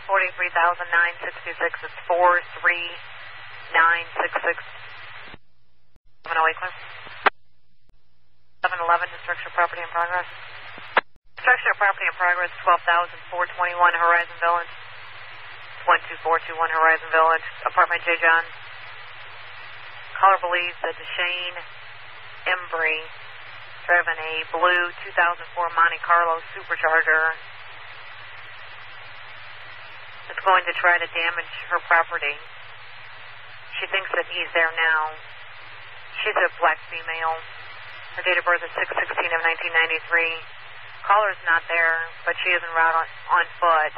43,966. It's 43966. 708 clear. 711, destruction of property in progress. Destruction of property in progress, 12,421 Horizon Village. 12421 Horizon Village. Apartment J. John. Caller believes that Deshane Embry, driving a blue 2004 Monte Carlo Supercharger, is going to try to damage her property. She thinks that he's there now. She's a black female. Her date of birth is 6/16 of 1993. Caller's not there, but she is en route on foot.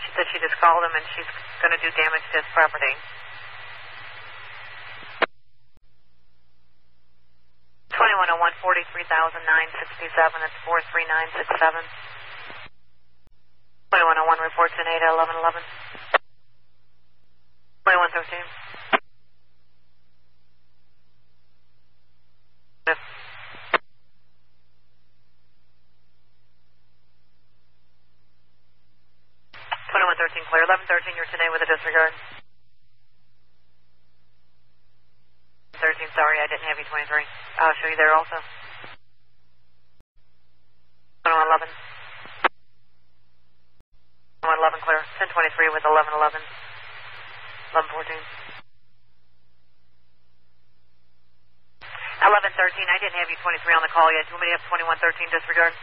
She said she just called him and she's going to do damage to his property. 2101, 43,967. It's 43967. 2101, report to Ada 1111. 2113. 2113 clear. 1113, you're today with a disregard. 13, sorry, I didn't have you 23. I'll show you there also. 2111. 1111 clear. 1023 with 1111. 1114. 1113, I didn't have you 23 on the call yet. Do you want me to have 2113 disregard?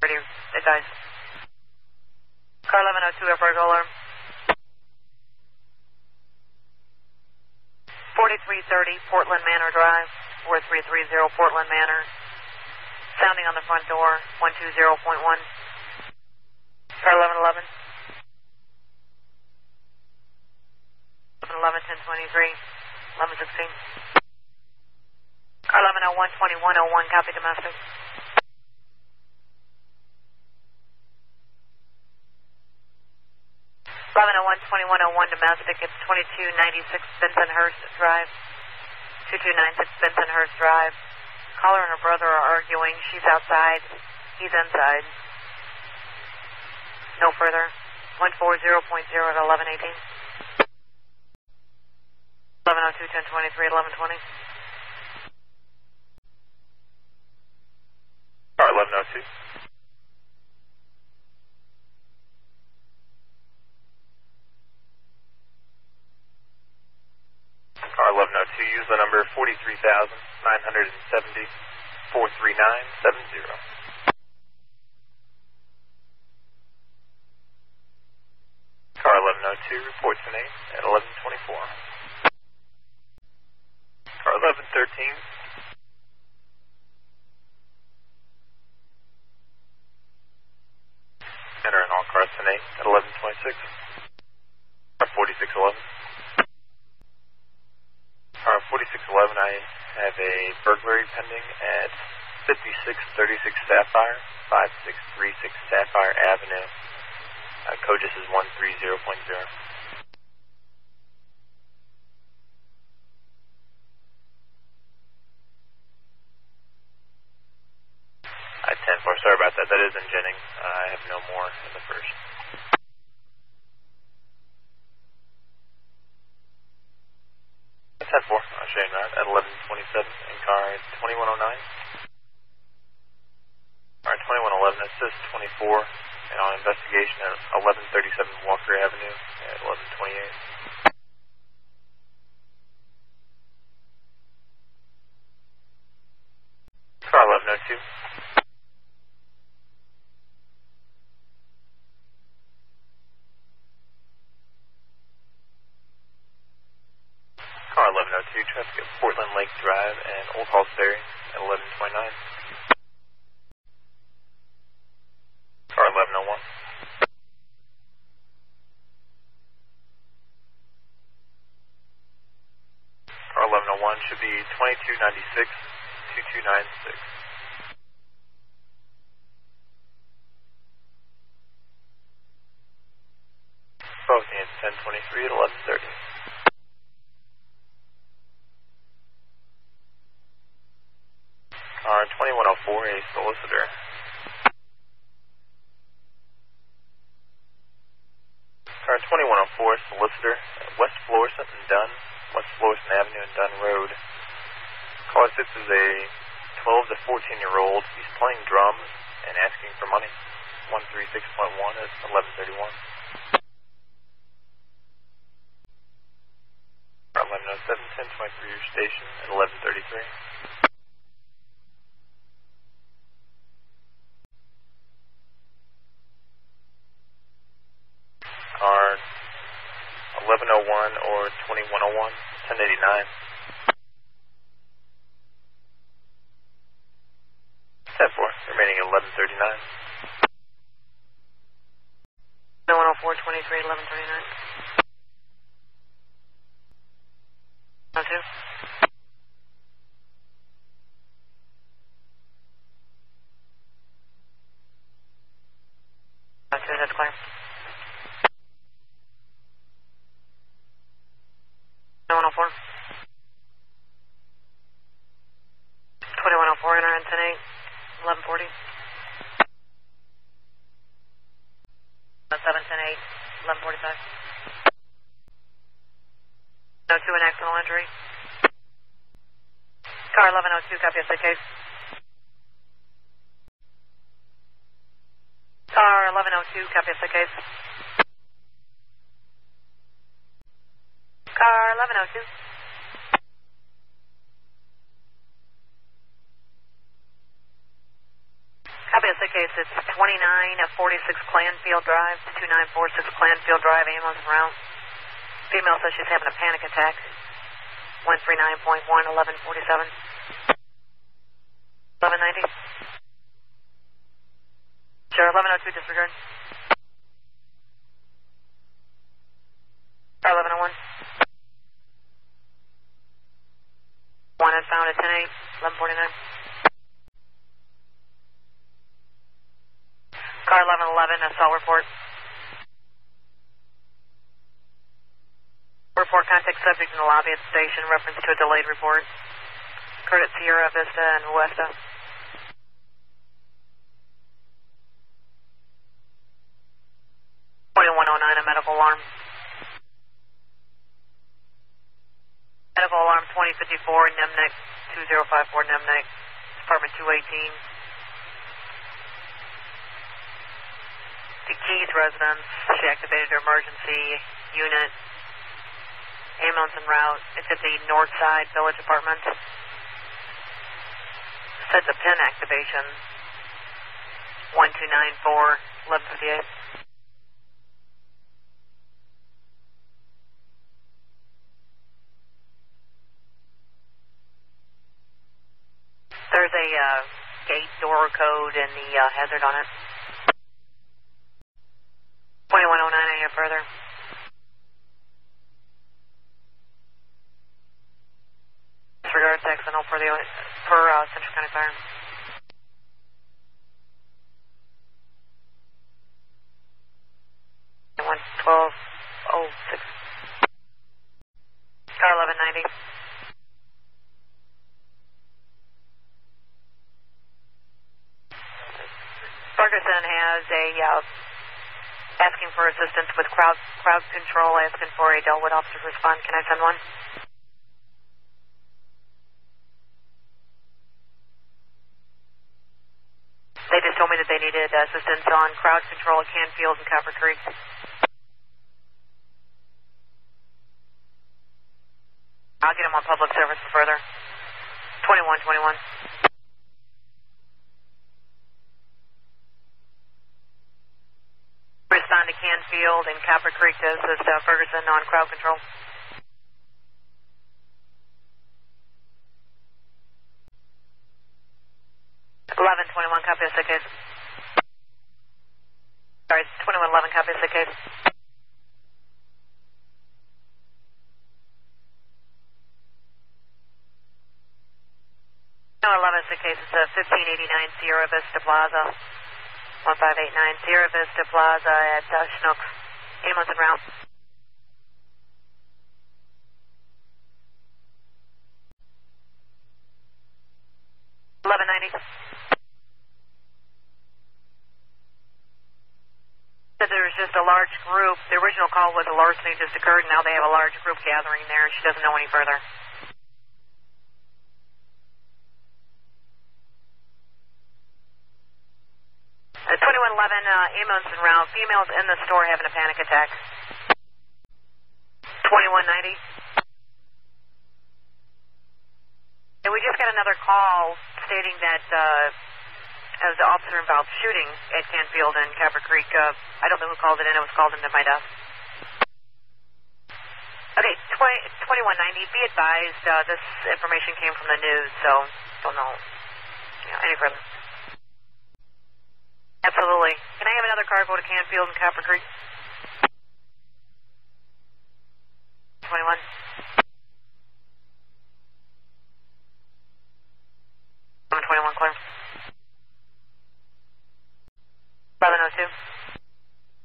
Ready, it dies. Car 1102, airport alarm. 4330 Portland Manor Drive, 4330 Portland Manor. Sounding on the front door, 120.1. Car 1111. 1111, 1023, 1116. Car 1101, 2101, copy domestic. 1101, 2101 domestic. It's 2296 Bensonhurst Drive. 2296 Bensonhurst Drive. Caller and her brother are arguing. She's outside. He's inside. No further. 140.0 at 1118. 1102, 1023, 1120. Car 1102. Car 1102, use the number 43,970 43970. Car 1102, report to name at 1124. Car 1113. Enter in all cars tonight at 1126. Car 4611. Car 4611, I have a burglary pending at 5636 Sapphire, 5636 Sapphire Avenue. Code is 130.0. At 10-4, sorry about that. That is in Jennings. I have no more in the first. At 10-4, I'll show you that at 1127 in car 2109. Car 2111, it says 24, and on investigation at 1137 Walker Avenue at 1128. Car 1102. Car 1102, traffic at Portland Lake Drive and Old Halls Ferry at 1129. Car 1101. Car 1101 should be 2296 2296. Both needs 1023 at 1130. Car 2104, a solicitor. Forest Solicitor at West Florissant and Dunn, West Florissant Avenue and Dunn Road. Caller 6 is a 12 to 14-year-old. He's playing drums and asking for money. 136.1 at 11:31. 1107, 1023 your station at 11:33. Car 1101 or 2101, 1089. 10-4, remaining at 11:39. 104, 23, 11:39. 102. That's clear. 104. 2104, enter in 10-8, 11:40. 7-10-8, 11:45. No 2 an accidental injury. Car 1102, copy of the case. Car 1102, copy of the case. Car 1102. Copy of the case. It's 2946 Clanfield Drive, 2946 Clanfield Drive, ambulance en route. Female says she's having a panic attack. 139.1, 11:47. 1190. Sure, 1102, disregard. 1101. One is found at 10-8, 11:49. Car 1111, assault report. Report contact subject in the lobby at the station, reference to a delayed report. Occurred at Sierra Vista and Westa. 2109, a medical alarm. Medical alarm 2054, Nemnick 2054, Nemnick, Department 218. The Keys residence, she activated her emergency unit. Ambulance en route. It's at the North Side Village Apartment. Sets a PIN activation. 1294, 1158. There's a gate door code and the hazard on it. 2109, any further? Disregard to accidental per Central County Fire. Car 1190. Ferguson has asking for assistance with crowd control, asking for a Delwood officer to respond. Can I send one? They just told me that they needed assistance on crowd control at Canfield and Copper Creek. I'll get them on public service further. 2121. Respond to Canfield and Copper Creek to assist Ferguson on crowd control. Eleven 21, copy of the case. Sorry, 2111, copy of the case. No, 11 is the case. It's a 1589 Sierra Vista Plaza. 1589 Sierra Vista Plaza at Schnucks. Ambulance en route. Said there was just a large group. The original call was a larceny just occurred, and now they have a large group gathering there. She doesn't know any further. 2111, ambulance en route. Females in the store having a panic attack. 2190. And we just got another call stating that as the officer involved shooting at Canfield and Capper Creek. I don't know who called it in. It was called into my desk. Okay, 2190. Be advised, this information came from the news, so don't know any further. Absolutely. Can I have another car go to Canfield and Capper Creek? 21. 21 clear. 1102.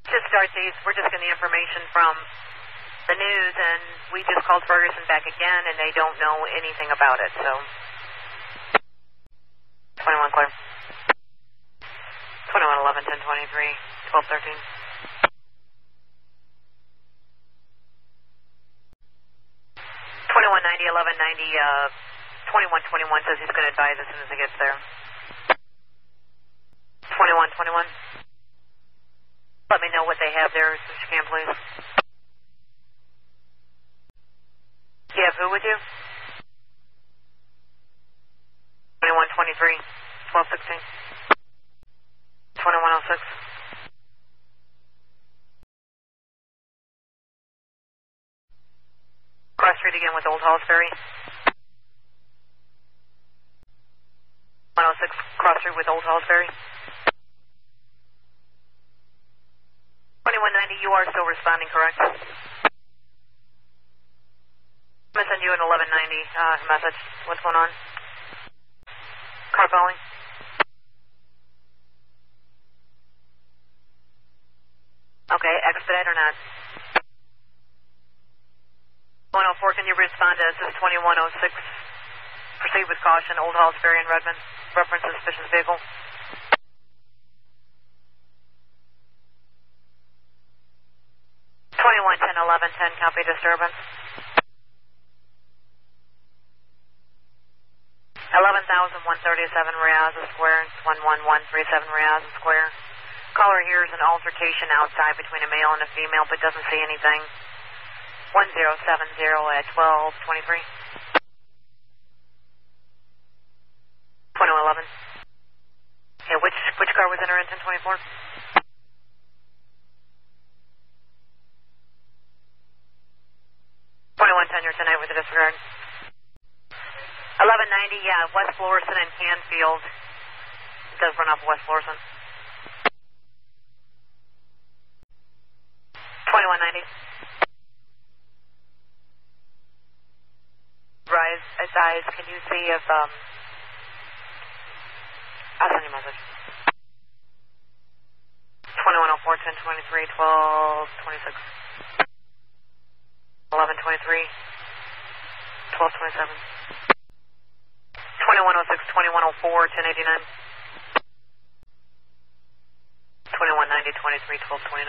Just start these. We're just getting the information from the news, and we just called Ferguson back again, and they don't know anything about it, so. 21 clear. 2111, 1023, 1213. 2190, 1190, 2121 says he's going to advise as soon as he gets there. 2121. Let me know what they have there, if you can, please. You have who with you? 2123, 1216. 2106. Cross street again with Old Halls Ferry. 106, cross street with Old Halls Ferry. 2190, you are still responding, correct? I'm going to send you an 1190 message. What's going on? Car calling. Okay, expedite or not? 104, can you respond to this? 2106. Proceed with caution, Old Halls Ferry in Redmond. Reference suspicious vehicle. 2110, 1110, copy disturbance. 11,137 Riazza Square, 11137 Riazza Square. Caller hears an altercation outside between a male and a female, but doesn't see anything. 1070 at 1223. 2111. Yeah, which car was in her in 1024? 2110, you're tonight with the disregard. 1190, yeah, West Florissant and Canfield. It does run off West Florissant. 2190. Rise, eyes, can you see if, I'll send you a message. 2104, 1023, 1226. 1123, 1227. 2106, 2104, 1089. 2190, 23, 1229.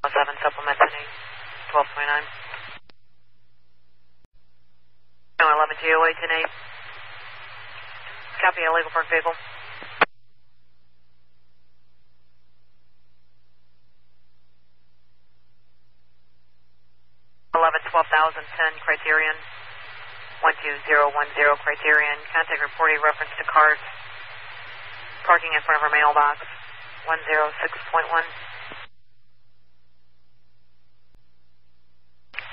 07, supplement 10, 1229. 11 GOA 10-8. Copy, illegal park vehicle. 12,010 Criterion. 12010 Criterion. Contact reporting reference to cars parking in front of our mailbox. 106.1.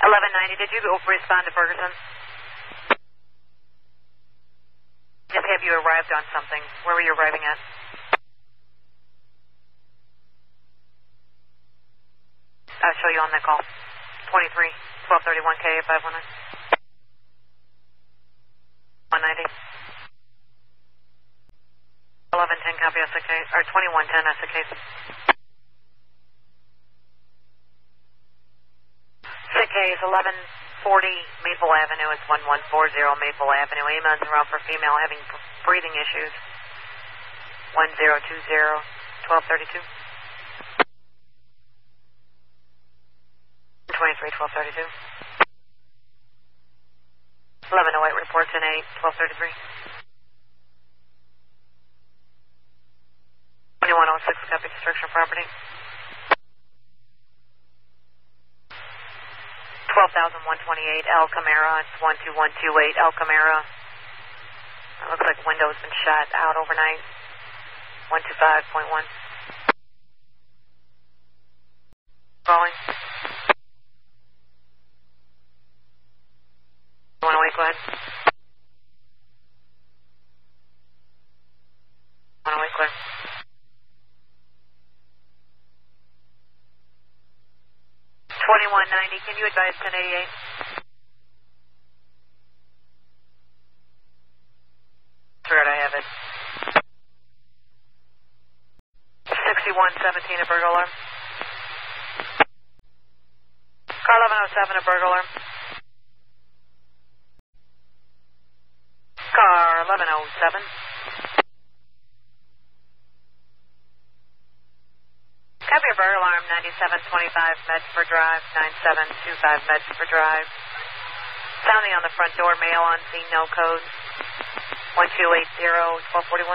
1190, did you respond to Ferguson? Just have you arrived on something. Where were you arriving at? I'll show you on that call. 23, 1231 K 519. 190. 1110 copy SK, or 2110 SK. 6K is 1140 Maple Avenue. It's 1140 Maple Avenue. Ambulance en route for female having breathing issues. 1232. 23, 1232. 1108 reports in 8, 1233. 2106, copy destruction of property. 12,128, El Camara, it's 12128, El Camara. It looks like window's been shot out overnight. 125.1. Calling. 108, go ahead. 108, clear. 2190, can you advise 1088? Disregard, I have it. 6117, a burglar alarm. Car 1107, a burglar alarm. Car 1107. Copy a burglar alarm, 9725 Medford Drive, 9725 Medford Drive. Sounding on the front door, mail on scene, no code. 1280, 1241.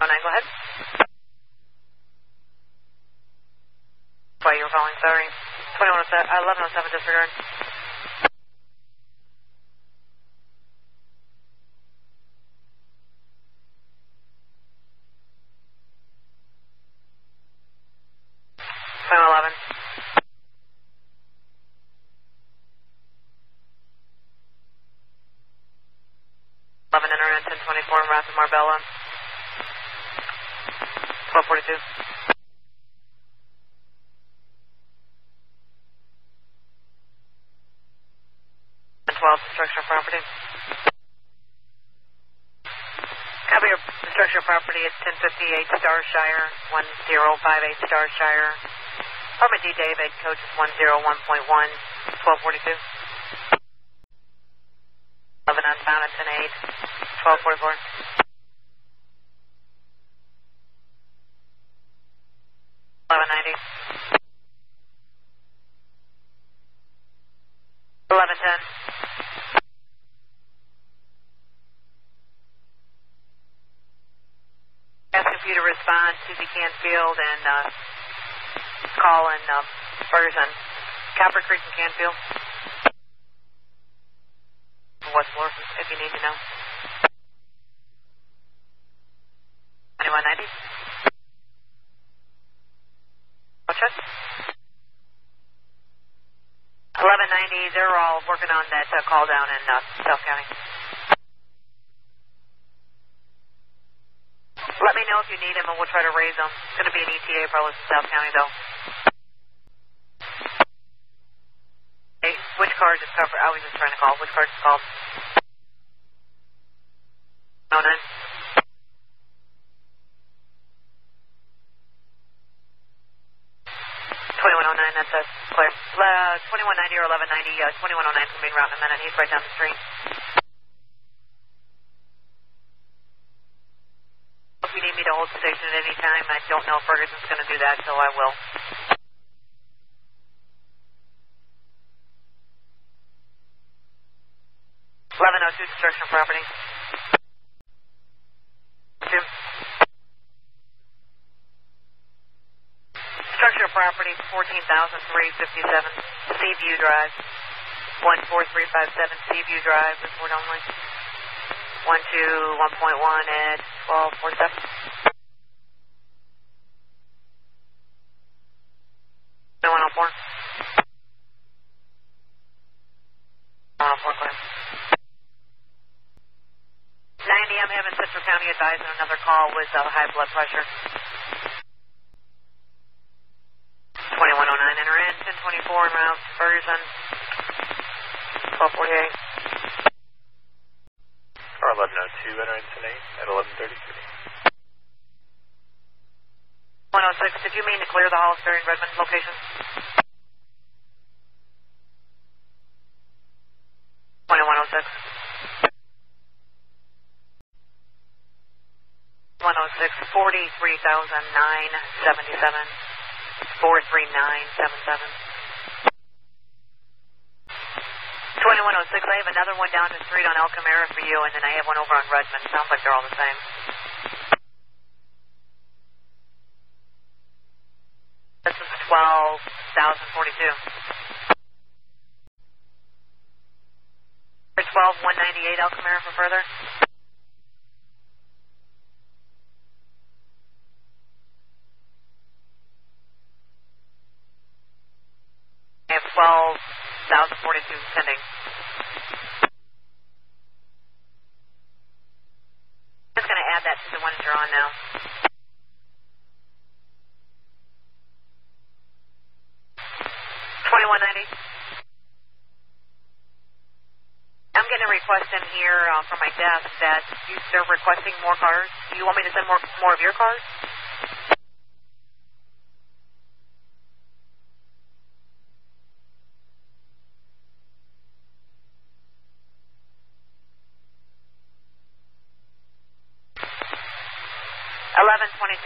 09, go ahead. Why you were calling, sorry. 1107, disregard. Enter in 1024 Rath and Marbella. 1242. 12, destruction of property. Copy your destruction of property at 1058 Starshire, 1058 Starshire. Apartment D. David, code is 101.1, 1242. 11 unbound at 10-8, 1244. 1190. 1110. Asking for you to respond to the Canfield and call in Ferguson. Copper Creek and Canfield. West Florissant, if you need to know. 2190. What's that? 1190, they're all working on that call down in South County. Let me know if you need them and we'll try to raise them. It's going to be an ETA probably in South County though. Hey, which car just covered? I was just trying to call. Which car just called? 09. 2109, that's us. Clear. 2190 or 1190, 2109 from main route in a minute. He's right down the street. If you need me to hold the station at any time, I don't know if Ferguson's going to do that, so I will. Destruction of property. 2. Destruction of property, 14,357. Seaview Drive. 14357 Seaview Drive, report only. 121.1 at 1247. 104. 104, clear. 90, I'm having Central County advising another call with high blood pressure. 2109, enter in, 1024 en route, Ferguson, 1248. Car 1102, enter in tonight at 1133. 106, did you mean to clear the Hollister and Redmond location? 2106. 43,977. 43977. 2106, I have another one down the street on El Camara for you, and then I have one over on Redmond. Sounds like they're all the same. This is 12,042. 12,198 El Camara for further. I have 12,042 pending. I'm just going to add that to the ones you're on now. I'm getting a request in here from my desk that they're requesting more cars. Do you want me to send more of your cars?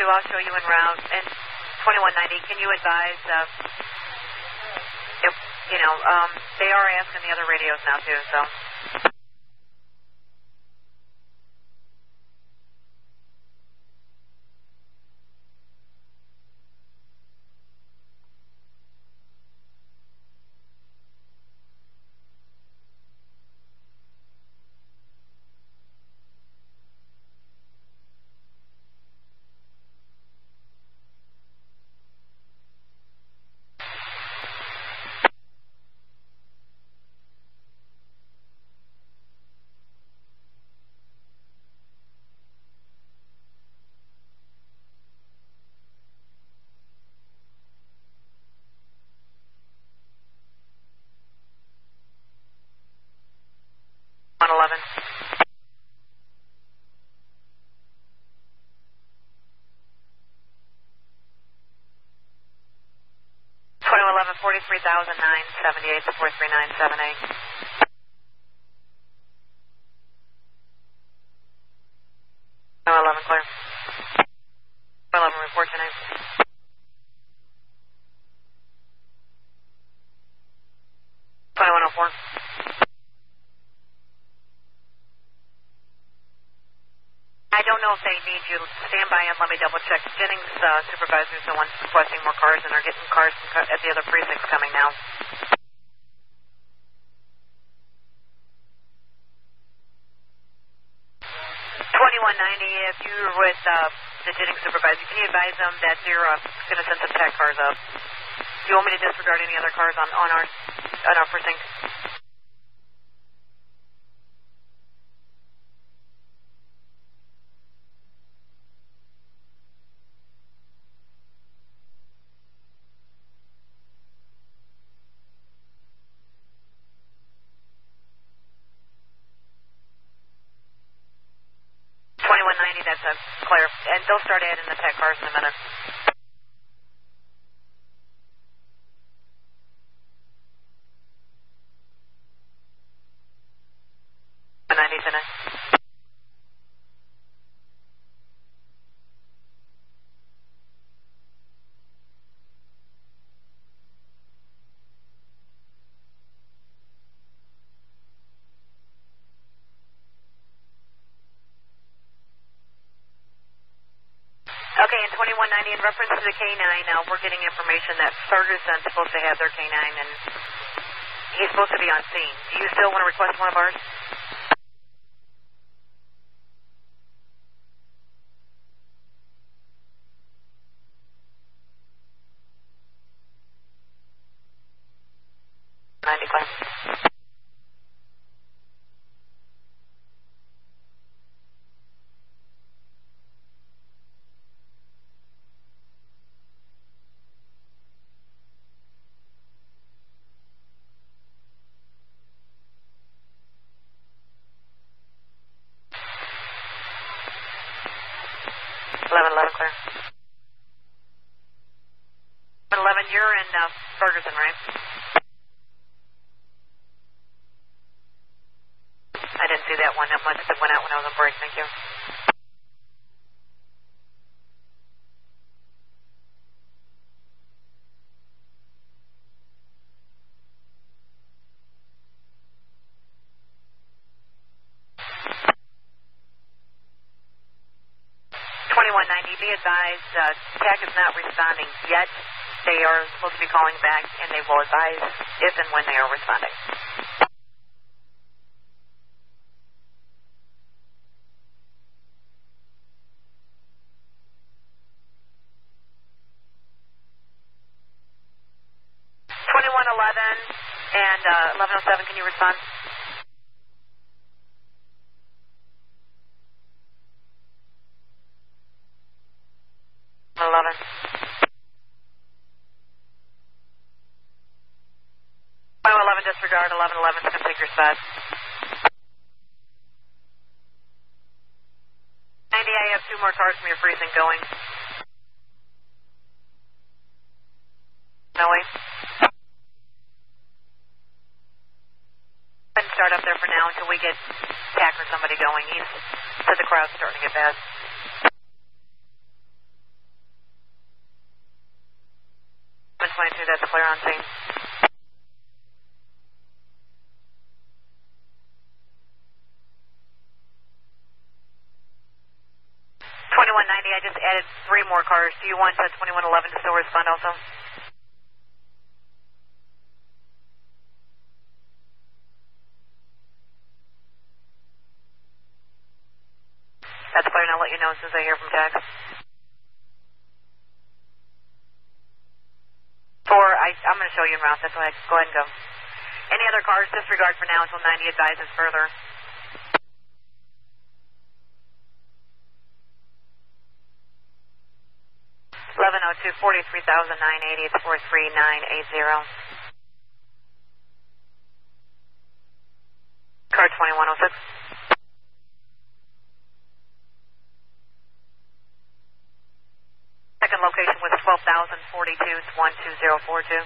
I'll show you en route. And 2190, can you advise, if, they are asking the other radios now too, so. $43,978 to 43978. 11 clear. 11 report your name. 2104. I don't know if they need you. Stand by and let me double check. Jennings supervisor is the one requesting more cars, and are getting cars at the other precincts coming now. 2190, if you're with the Jennings supervisor, can you advise them that they're going to send some tech cars up? Do you want me to disregard any other cars on our precinct? That's clear. And they'll start adding the tech cars in a minute. Okay, in 2190, in reference to the K9, we're getting information that Ferguson's supposed to have their K9, and he's supposed to be on scene. Do you still want to request one of ours? Clear. 11, you're in Ferguson, right? I didn't see that one. That must have went out when I was on break. Thank you. be advised, TAC is not responding yet. They are supposed to be calling back, and they will advise if and when they are responding. And 1107, can you respond? Disregard 1111 is going to take your spot. 90, I have 2 more cars from your precinct going. No way. Start up there for now until we get TAC or somebody going. He said the crowd's starting to get bad. 122, that's clear on scene. I just added 3 more cars. Do you want 2111 to still respond also? That's clear, and I'll let you know as soon as I hear from TAC. 4, I'm going to show you en route. That's why go ahead and go. Any other cars, disregard for now until 90 advises further. 1102, 43,980, it's 43980. Car 2106. Second location was 12,042, it's 12042.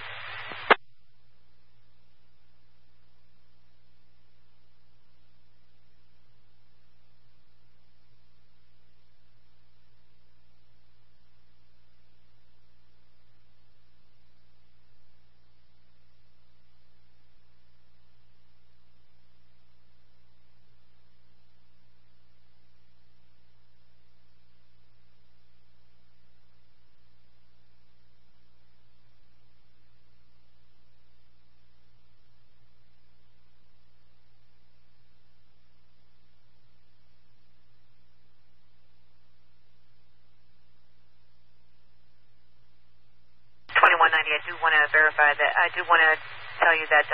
I do want to verify that. I do want to tell you that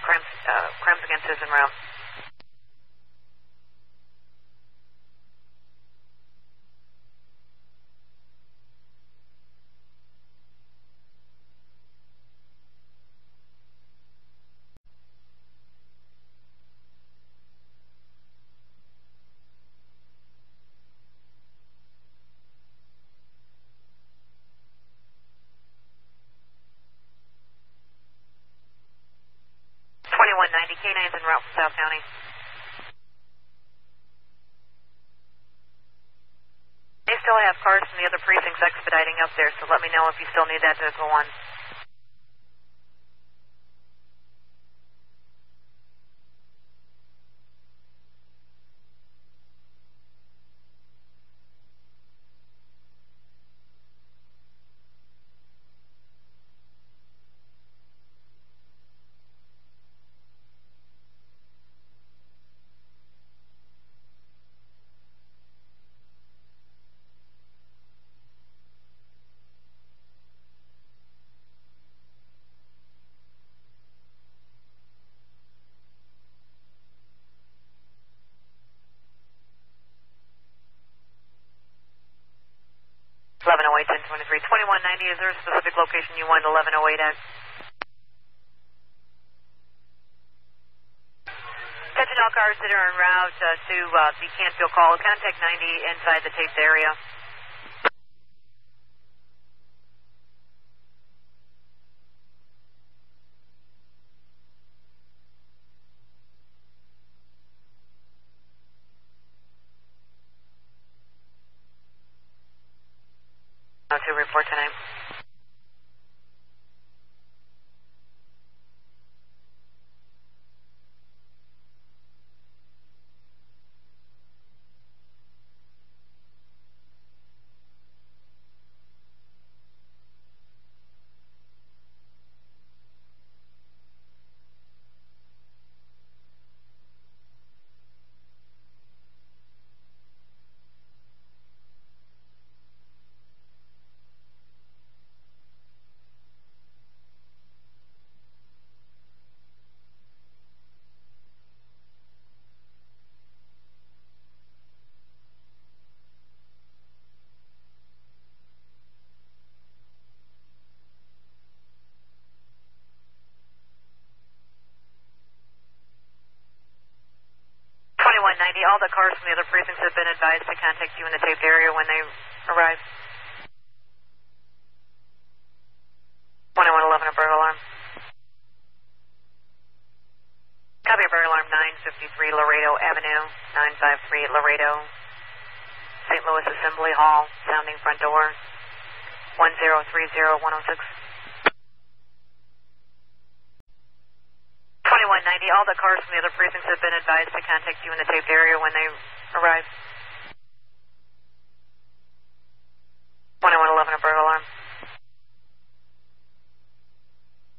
crimes against is en route. K9's en route from South County. They still have cars from the other precincts expediting up there, so let me know if you still need that to go on. .1023, 2190, is there a specific location you want 1108 at? Attention all cars that are en route to the Canfield call. Contact 90 inside the taped area. To report tonight. all the cars from the other precincts have been advised to contact you in the taped area when they arrive. 2111, a burglar alarm. Copy, a burglar alarm 953 Laredo Avenue, 953 Laredo, St. Louis Assembly Hall, sounding front door, 1030106. 2190, all the cars from the other precincts have been advised to contact you in the taped area when they arrive. 2111, a burglar alarm.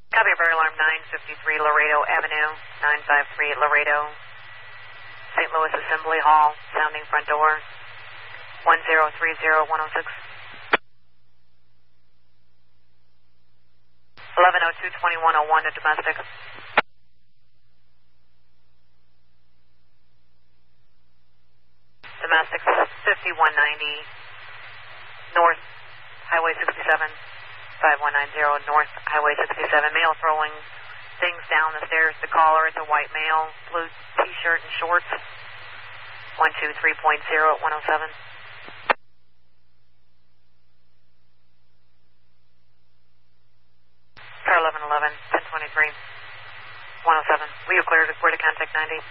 Copy, a burglar alarm 953 Laredo Avenue, 953 Laredo, St. Louis Assembly Hall, sounding front door, 1030106. 1102-2101 to domestic. Domestic 5190 North Highway 67, 5190 North Highway 67. Male throwing things down the stairs to caller. It's a white male, blue t-shirt and shorts. 123.0 at 107. Car 1111, 1023, 107. Will you clear to contact 90?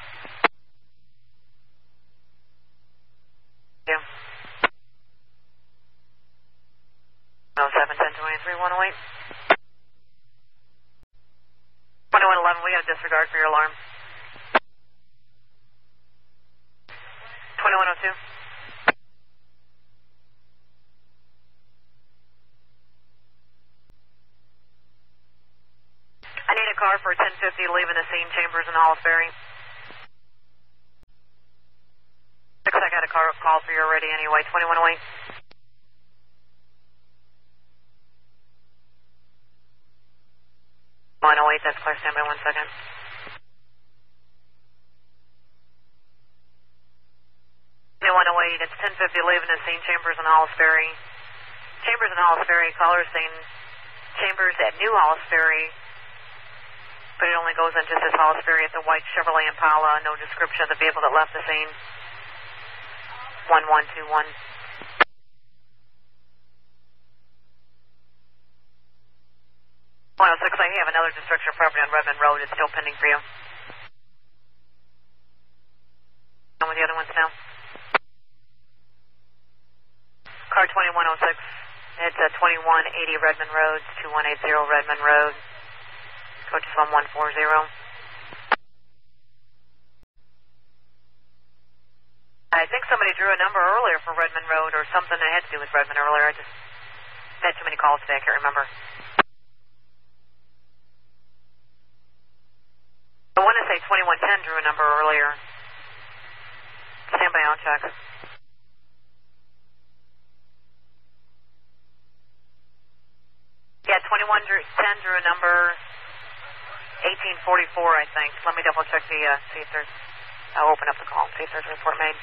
Yeah. 107, 1023, 108. 2111, we got a disregard for your alarm. 2102. I need a car for 1050 leaving the scene, Chambers and Hollis Ferry. Looks like I got a car call for you already anyway, 2108. 108, that's clear, stand by 1 second. New 108, it's 1050 leaving the scene, Chambers and Hollis Ferry. Chambers and Hollis Ferry, caller saying Chambers at New Hollis Ferry, but it only goes in just as Hollis Ferry. It's a white Chevrolet Impala, no description of the vehicle that left the scene. 1121. I have another destruction of property on Redmond Road. It's still pending for you. On with the other ones now. Car 2106. It's 2180 Redmond Road, 2180 Redmond Road. Coach is 1140. I think somebody drew a number earlier for Redmond Road or something that had to do with Redmond earlier. I just had too many calls today. I can't remember. I want to say 2110 drew a number earlier. Stand by, I'll check. Yeah, 2110 drew a number 1844, I think. Let me double check the, see if there's, I'll open up the call and see if there's a report made.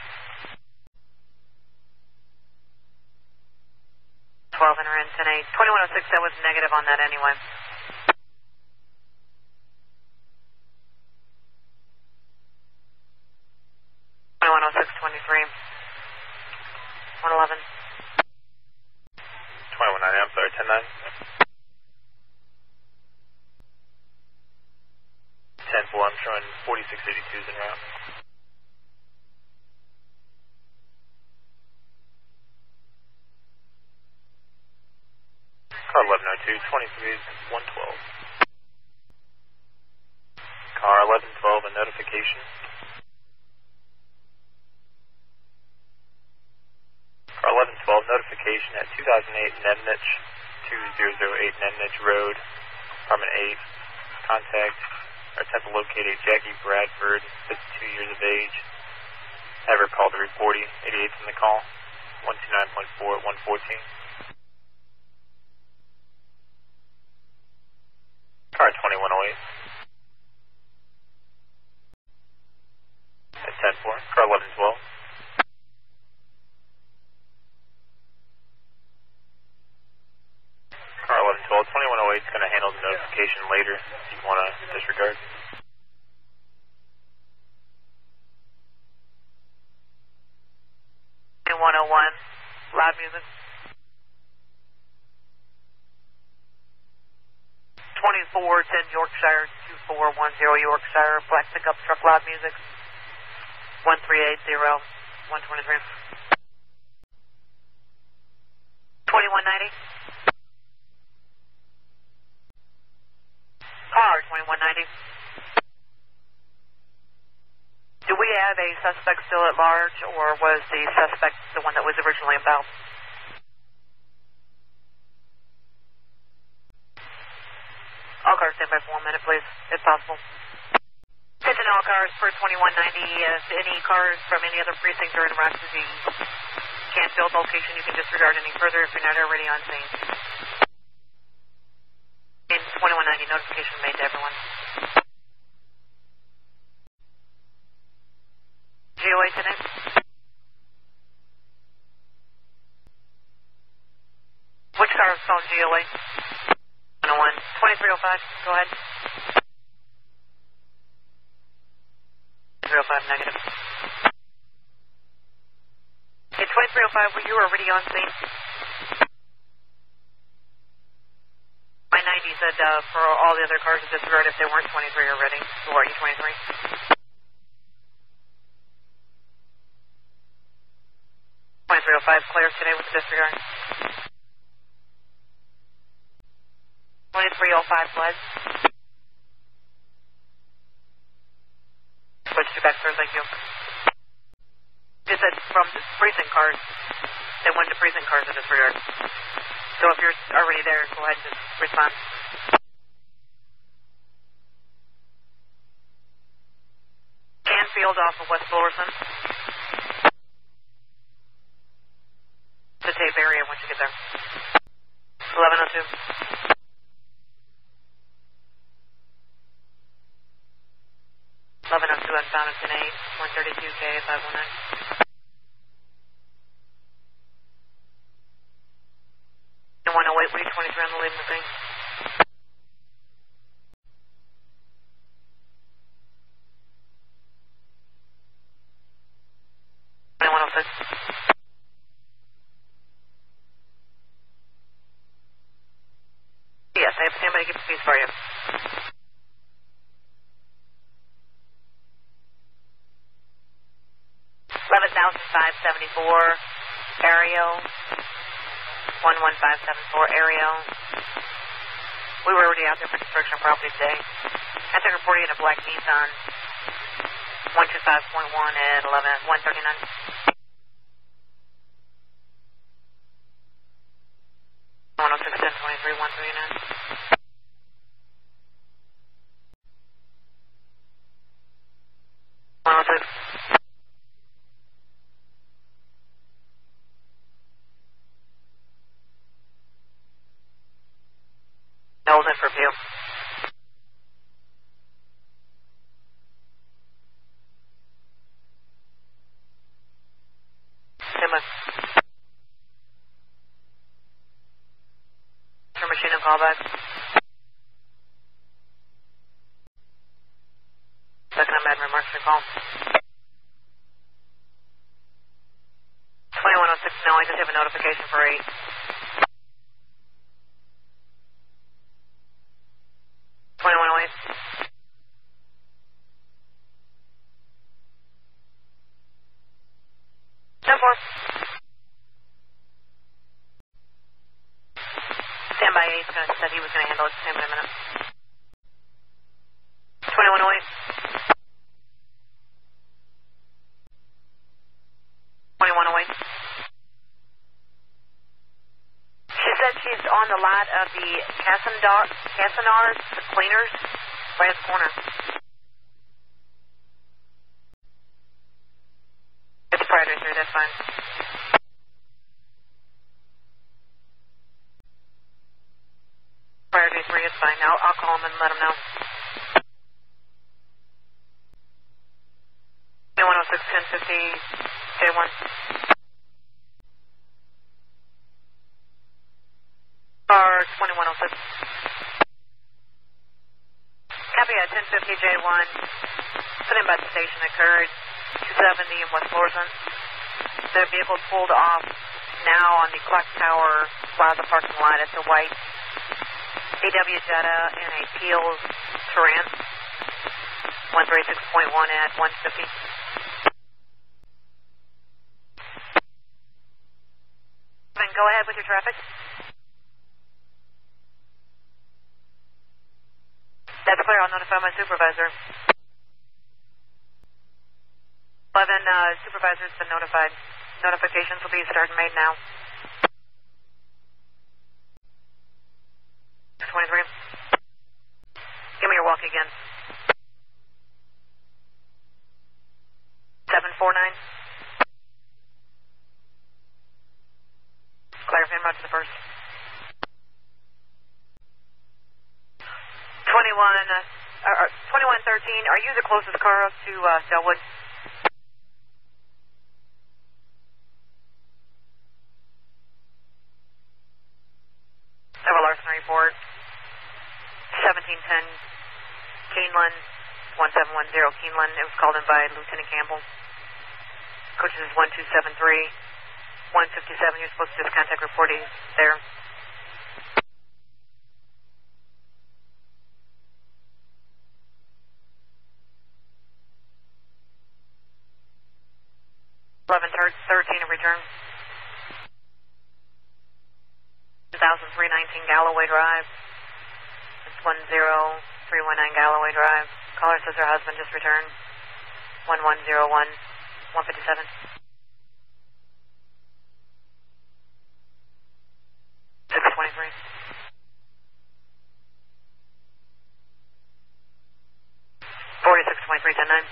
12 enter in, 10-8. 2106, that was negative on that anyway. 2106-23. 111. 2190, I'm sorry, 10-9. 10-4, I'm showing 4682s en route. Car 1102, 23 is 112. Car 1112, a notification. Car 1112, notification at 2008 Nemnich, 2008 Nemnich Road, apartment 8. Contact or attempt to locate a Jackie Bradford, 52 years of age. Have her call to report 88's in the call, 129.4 at 114. Car 2108. At 10-4, car 1112. Car 1112, 2108 is going to handle the notification later if you want to disregard. music. 2410 Yorkshire, 2410 Yorkshire, black pickup truck loud music. 1380, 123. 2190. Car 2190. Do we have a suspect still at large, or was the suspect the one that was originally about? All cars stand by for 1 minute, please, if possible. Attention all cars for 2190. If any cars from any other precinct are in rush to the Canfield location, you can disregard any further if you're not already on scene. In 2190, notification made to everyone. GOA today? Which car is called GOA? 101. 2305, go ahead. 305, negative. Okay, 2305, were you already on scene? My 90 said for all the other cars to disregard if they weren't 23 already. Or are you 23? 2305 clears today with disregard. 2305 was. Switch to back, sir, thank you. Just said from the precinct cars, they went to precinct cars in disregard. So if you're already there, go ahead and just respond. Canfield off of West Florissant. The tape area once you get there. 1102. 1102 unbound at 10-8, 132K 519. 108, what are you 23 on the lead in the thing? Yes, I have somebody give a piece for you. $11,574 Ariel 11574 Ariel. We were already out there for destruction of property today. I took reporting in a black Nissan 125.1 at 139. 106 1023 139. Hold in for view. Simon. For machine and callback. Second I'm admin remarks for call. 2106, no, I just have a notification for 8. 2108. Stand for. Stand by 8 said he was going to handle it. Stand by a minute. 2108. 2108. She said she's on the lot of the Casanars, the cleaners, right at the corner. It's Friday, sir, that's fine. Friday 3, it's fine. I'll call him and let him know. 106 1050 J1. Car 2106. Copy at 1050 J1. Put in by the station occurred 270 in West Florissant. The vehicle pulled off now on the Clock Tower Plaza parking lot. It's a white VW Jetta in a teal Tarrant. 136.1 at 150. Then go ahead with your traffic. That's clear. I'll notify my supervisor. 11 supervisors been notified. Notifications will be starting made now. 23. Give me your walk again. 749. Clarifying route to the first. 2113. Are you the closest car up to Delwood? Civil larceny report. 1710 Keeneland, 1710 Keeneland. It was called in by Lieutenant Campbell. Coaches is 1273. 157. You're supposed to just contact reporting there. Eleven 13 in return. 2319 Galloway Drive. It's 10319 Galloway Drive. Caller says her husband just returned. 1101 157. 623. 4623 10-9.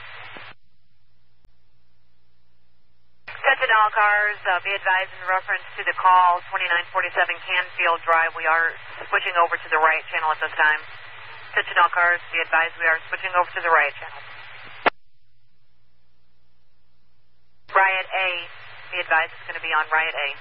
Attention all cars, be advised in reference to the call 2947 Canfield Drive. We are switching over to the right channel at this time. Attention all cars, be advised we are switching over to the right channel. Riot A, be advised it's going to be on Riot A.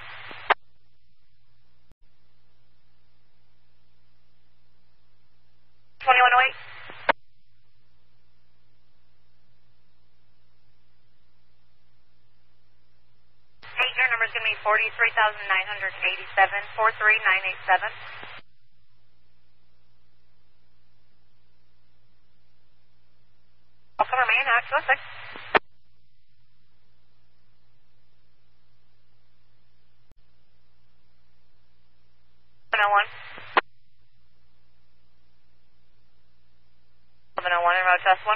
Your number is going to be 43,987, 43987. Also remain at 206. One. 1101 in road test 1.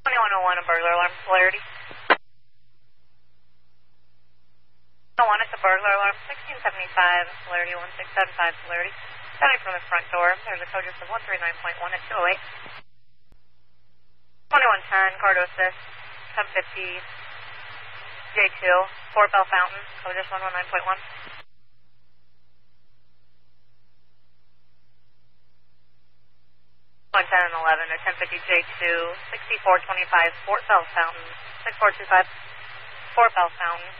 2101 a burglar alarm polarity. 101 it's a burglar alarm 1675 polarity 1675 polarity. Coming from the front door. There's a code just of 139.1 at 208. 2110 car to assist 1050 J2 Fort Bell Fountain code just 119.1. 10 and 11 at 1050 J2, 6425 Fort Bell Fountain, 6425 Fort Bell Fountain.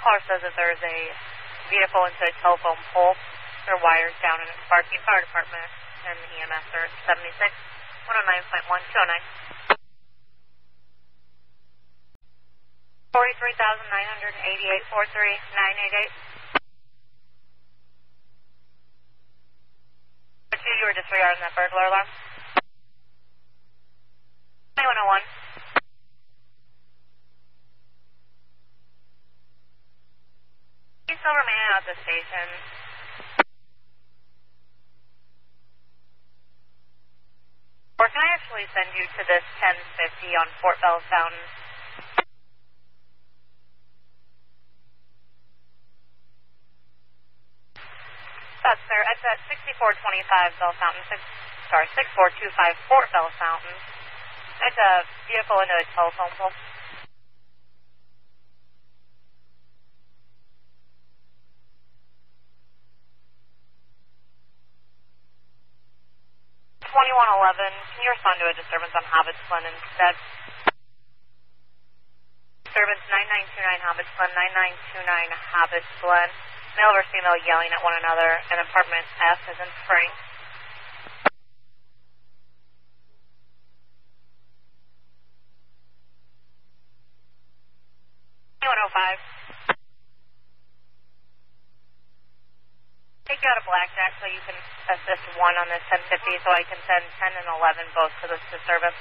Caller says that there's a vehicle into a telephone pole. There are wires down in its parking. Fire department and EMS are at 76, 109.1, 209. 43,988, 43988. But you were disregarding that burglar alarm. 2101. You still remain at the station. Or can I actually send you to this 1050 on Fort Bell Fountain? That's fair. It's at 6425 Bell Fountain. 6425 Fort Bell Fountain. It's a vehicle into a telephone pole. 2111, can you respond to a disturbance on Hobbits Glen instead? Disturbance 9929 Hobbits Glen, 9929 Hobbits Glen. Male versus female yelling at one another in apartment F as in Frank. take you out of blackjack so you can assist 1 on this 1050 so I can send 10 and 11 both to this service.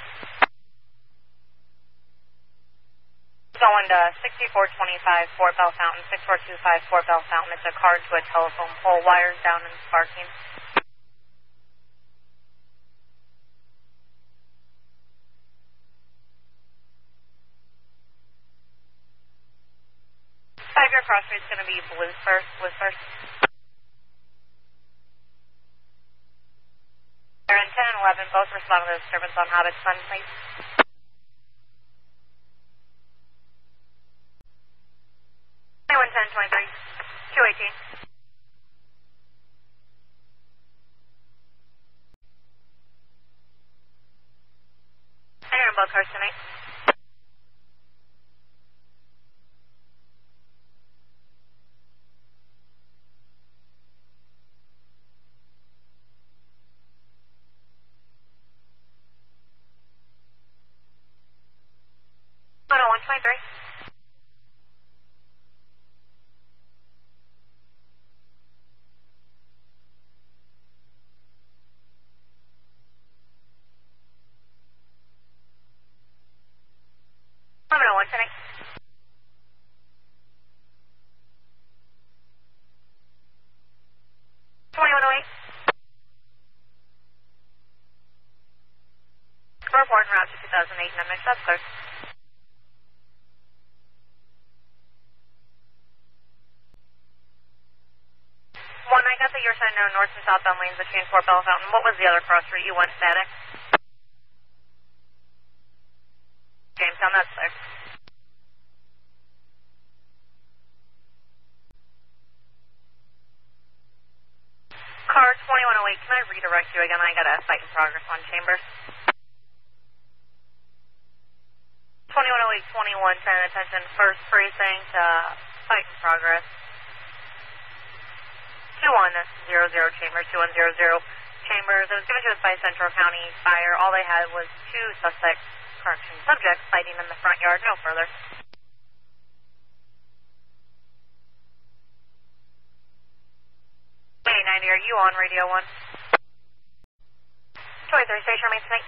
Going to 6425 Fort Bell Fountain, 6425 Fort Bell Fountain. It's a card to a telephone pole, wires down and sparking. Five-year crossroads going to be blue first. They're in 10 and 11, both respond to the disturbance on Hobbit Sun, please. Anyone 10, 23, 218. And you're in both cars tonight. Oh, no, 123. I'm going to 128. Report en route to 2008 and MX, that's clear. One, I got that you're sending out north and southbound lanes between Fort Bell Fountain. What was the other cross route you went static? Jamestown, that's clear. Car 2108, can I redirect you again? I got a fight in progress on Chambers. 2108, 2110, attention, first precinct, fight in progress. 2100 Chambers, 2100 Chambers. It was given to us by Central County Fire. All they had was 2 subjects fighting in the front yard, no further. Hey, 90, are you on Radio 1? 23, station remains tonight.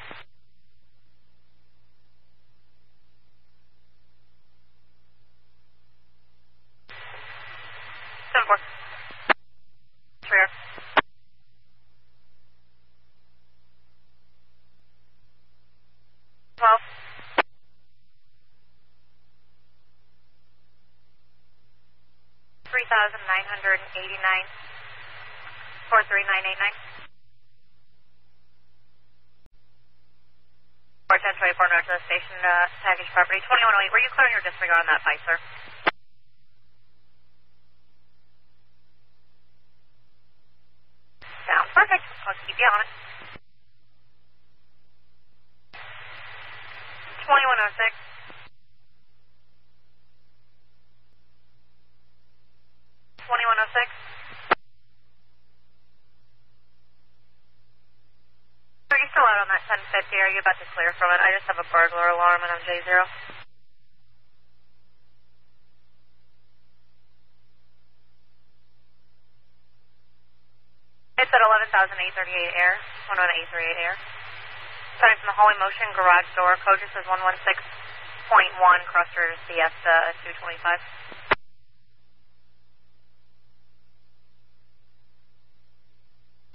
Seven four. 3R. 12. 3,989. 43989. 41024 north to the station, package property 2108. Were you clear on your disregard on that fight, sir? Sounds perfect. Let's keep you on it. 2106. 2106. Are you still out on that 1050? Are you about to clear from it? I just have a burglar alarm and I'm J0. It's at 11,838 air. 11838 air. Starting from the Holy Motion garage door. Code just says 116.1. Crusters Siesta 225.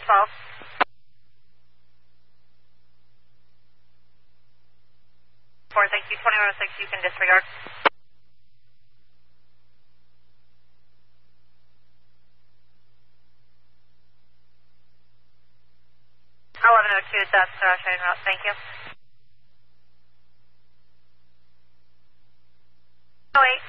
12. 4, thank you. 2106, you can disregard. That's Shane Route. Thank you. 08.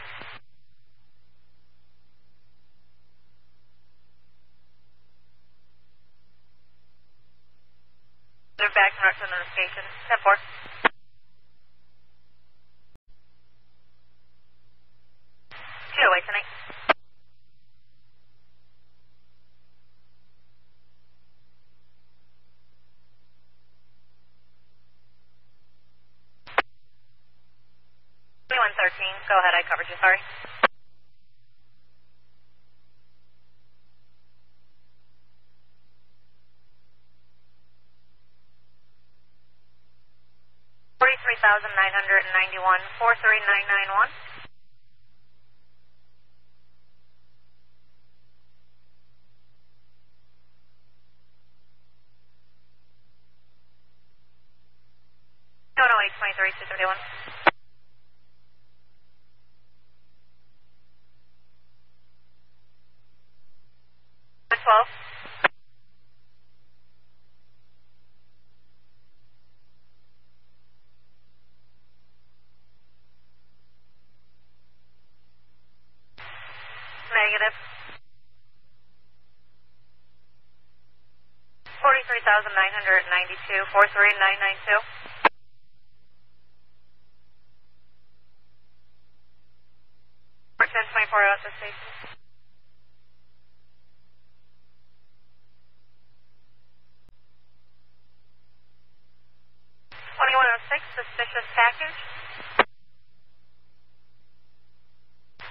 They're back to north notification. 10-4. 208 tonight. Go ahead, I covered you, sorry. 43991, 43991. No, 823, 231. 12. Negative. 43,992, 43992. For 1024 out the station. 2106, suspicious package.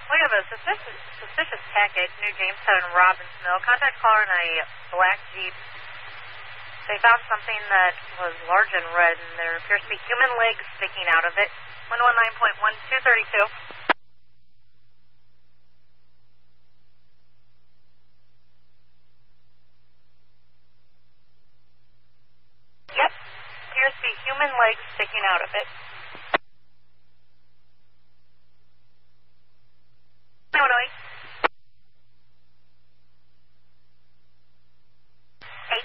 We have a suspicious package, New Jamestown and Robbins Mill. Contact caller in a black Jeep. They found something that was large and red, and there appears to be human legs sticking out of it. 119.1232. Yep, appears to be human legs sticking out of it. 108. 8.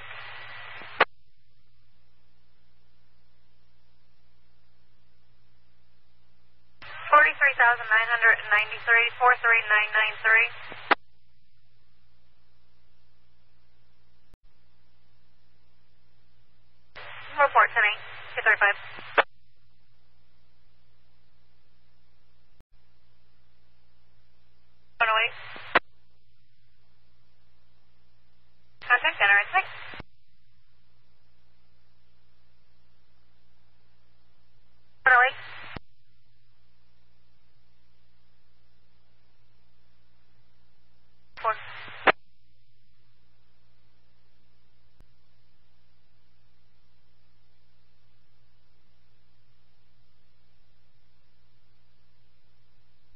43,993, 43993. Report 10-8, 235. 108. Contact center at 6. 108. 4.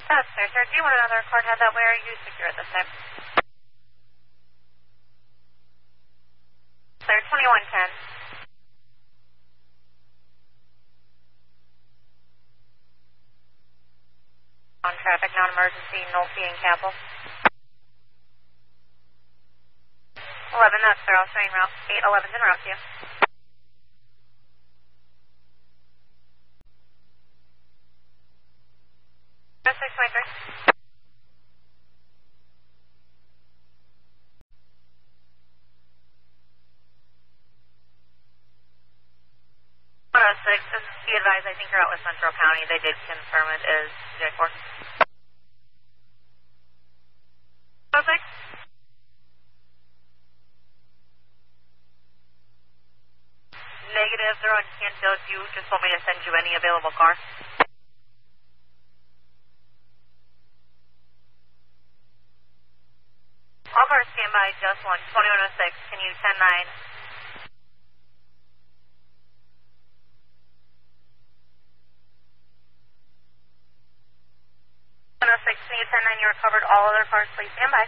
That's fair, sir. Do you want another card head that way, or are you secure at this time? Clear 2110. On traffic, non-emergency, Nolte and Capel. 11, that's fair. I'll train route. 811's en route to you. That's 623. 106, just be advised, I think you're out with Central County. They did confirm it is J4. 106. Negative, they're on Canfield. You just want me to send you any available car? All cars stand by, just one. 2106, can you 10-9? 106, can you 10-9? You recovered all other cars, please stand by.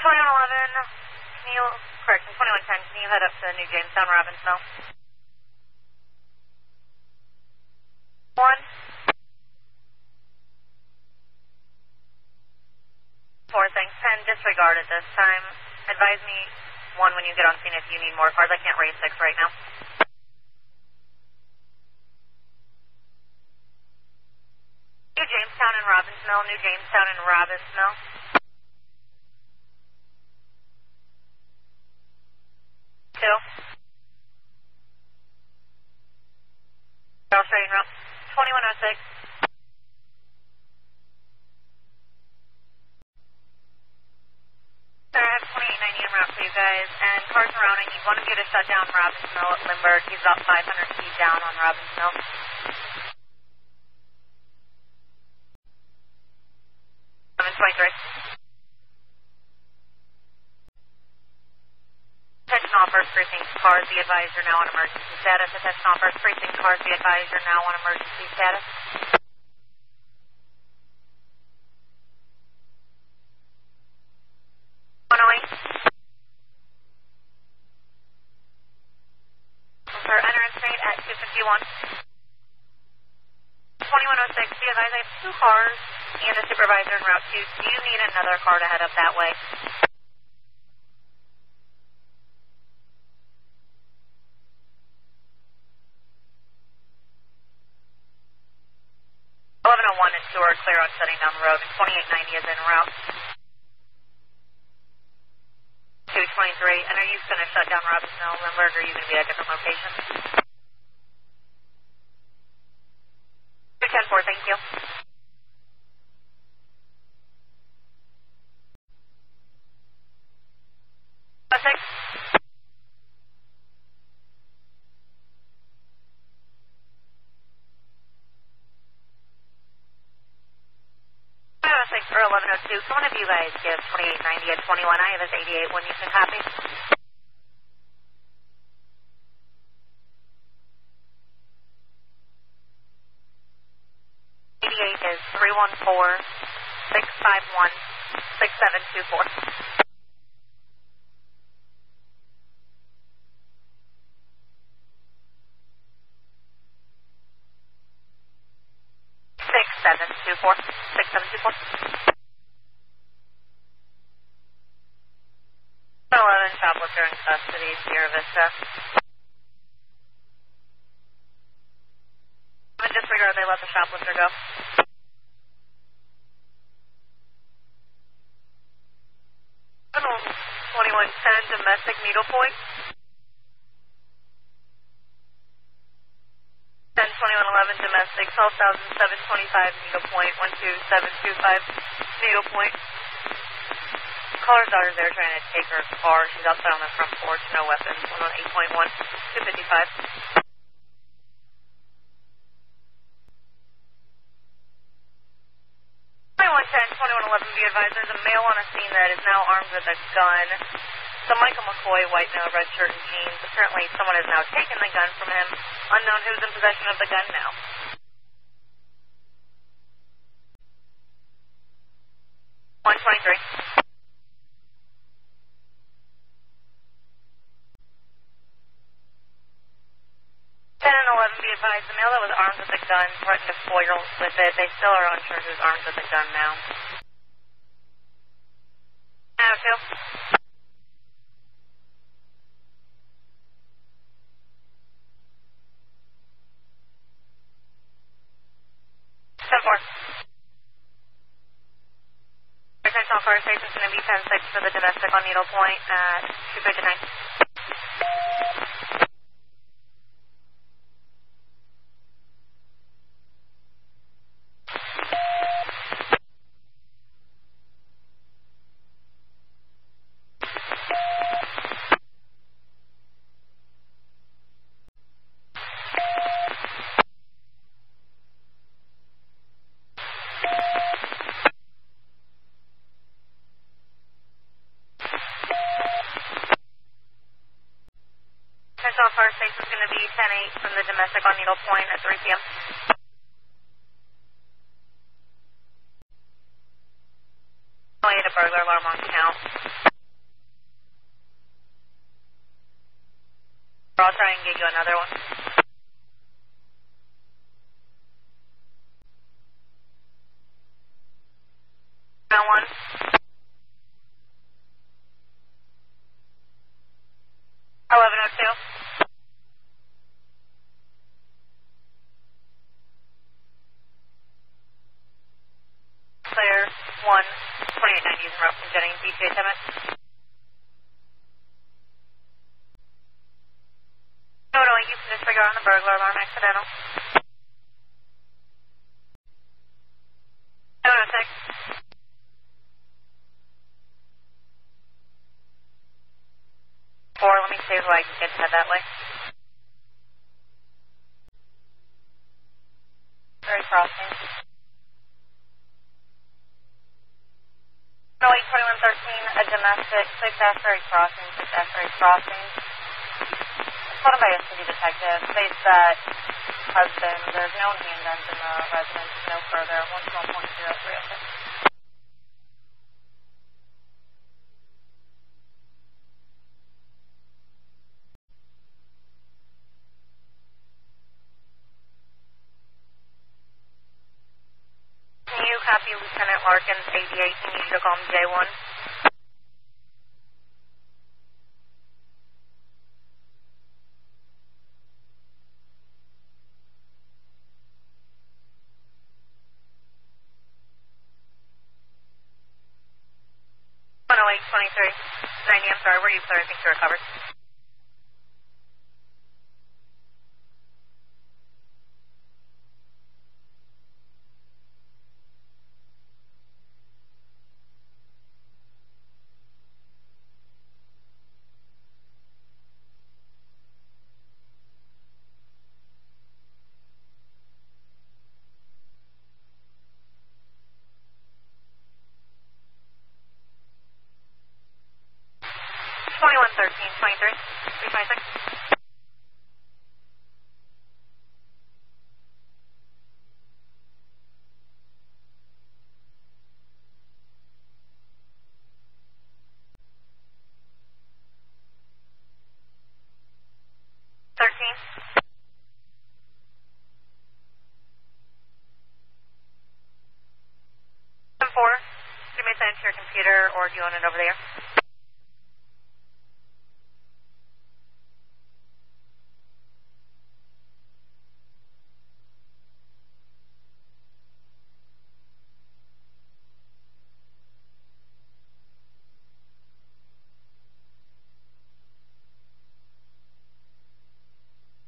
2111, can you, correction, 2110, can you head up to New Jamestown, Robbins Mill? 1. 4, thanks. 10, disregard at this time. Advise me, 1, when you get on scene if you need more cars. I can't raise 6 right now. New Jamestown and Robbins Mill, New Jamestown and Robbins Mill. 2. Charles Trading Route. 2106. Sir, I have 2890 en route for you guys, and cars around. I need one of you to shut down Robbins Mill at Lindbergh. He's about 500 feet down on Robbins Mill. 723. First Precinct, cars be advised you're now on emergency status. Attention all First Precinct, cars be advised you're now on emergency status. 108. Sir, enter in state at 251. 2106, be advised I have two cars and a supervisor en route 2. Do you need another car to head up that way? And 2 are clear on shutting down the road, and 2890 is en route. 223, and are you going to shut down Robinson Limburg, or are you going to be at a different location? 210-4, thank you. 6. 6 or 1102. So one of you guys give 2890 at 21. I have this 88 when you can copy. 88 is 314-651-6724. 6724. 11 shoplifter in custody, Sierra Vista. In disregard, they let the shoplifter go. 2110, domestic needlepoint. 102111, domestic, 12,725 needlepoint, 12725 needlepoint. Caller's daughter's there trying to take her car. She's outside on the front porch, no weapons. 118.1, 255. 2111, be advised, there's a male on a scene that is now armed with a gun. So Michael McCoy, white male, red shirt and jeans. Apparently someone has now taken the gun from him. Unknown who's in possession of the gun now. One 23. 10 and 11, be advised, the male that was armed with a gun threatened to foil with it. They still are unsure who's armed with a gun now. 902. 10-4. Attention all fire stations, going to be 10-6 for the domestic on Needle Point at 259. Fire station is going to be 10-8 from the domestic on Needle Point at 3 p.m. I had a burglar alarm on count. I'll try and get you another one. Round 1. 1102. Clear 1, 2890 is route from Jennings, BTA 10. No, you can disregard on the burglar alarm, accidental. 706. 4, let me see who I can get to head that way. Very crossing. 08-2113, a domestic, 6 Asbury Crossing, 6 Asbury Crossing. Called by a city detective. States that husband, there's known handguns in the residence, no further. 112.0306. Can you copy Lieutenant Larkins, 88? Can you should call him J1? I'm sorry, where are you, sir? I think you're recovered. To your computer, or do you want it over there?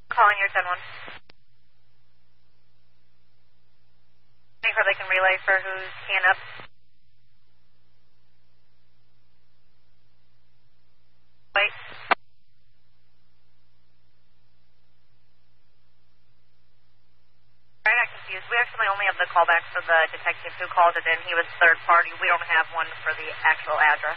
Calling your 10-1. Any further they can relay for who's keying up? Wait. I got confused. We actually only have the callback for the detective who called it in. He was third party. We don't have one for the actual address.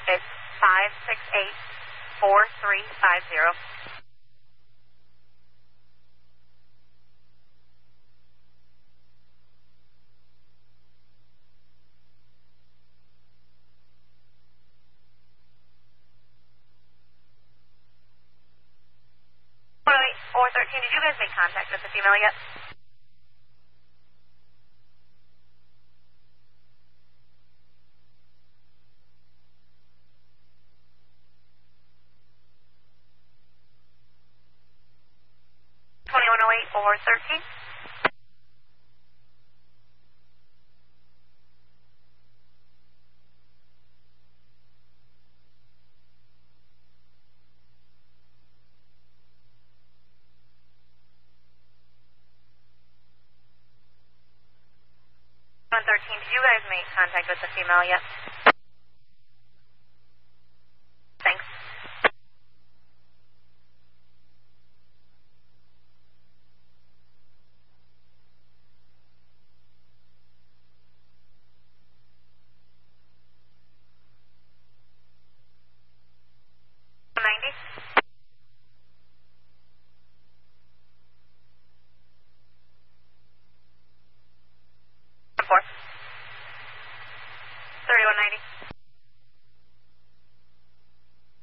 It's 568-4350. Or 13, did you guys make contact with the female yet? Or 13? On 13, did you guys make contact with the female yet? Thanks.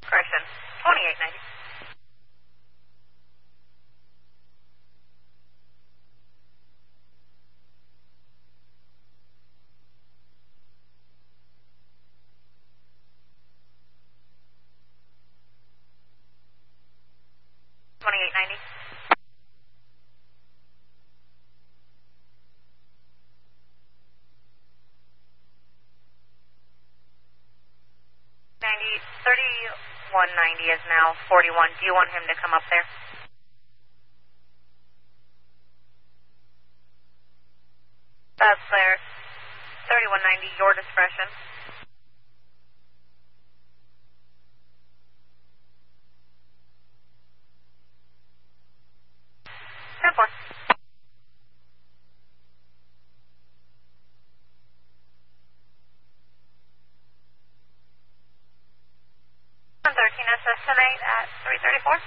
Correction, 2890. $31.90 is now 41. Do you want him to come up there? That's there. $31.90, your discretion. 10-8 at 334.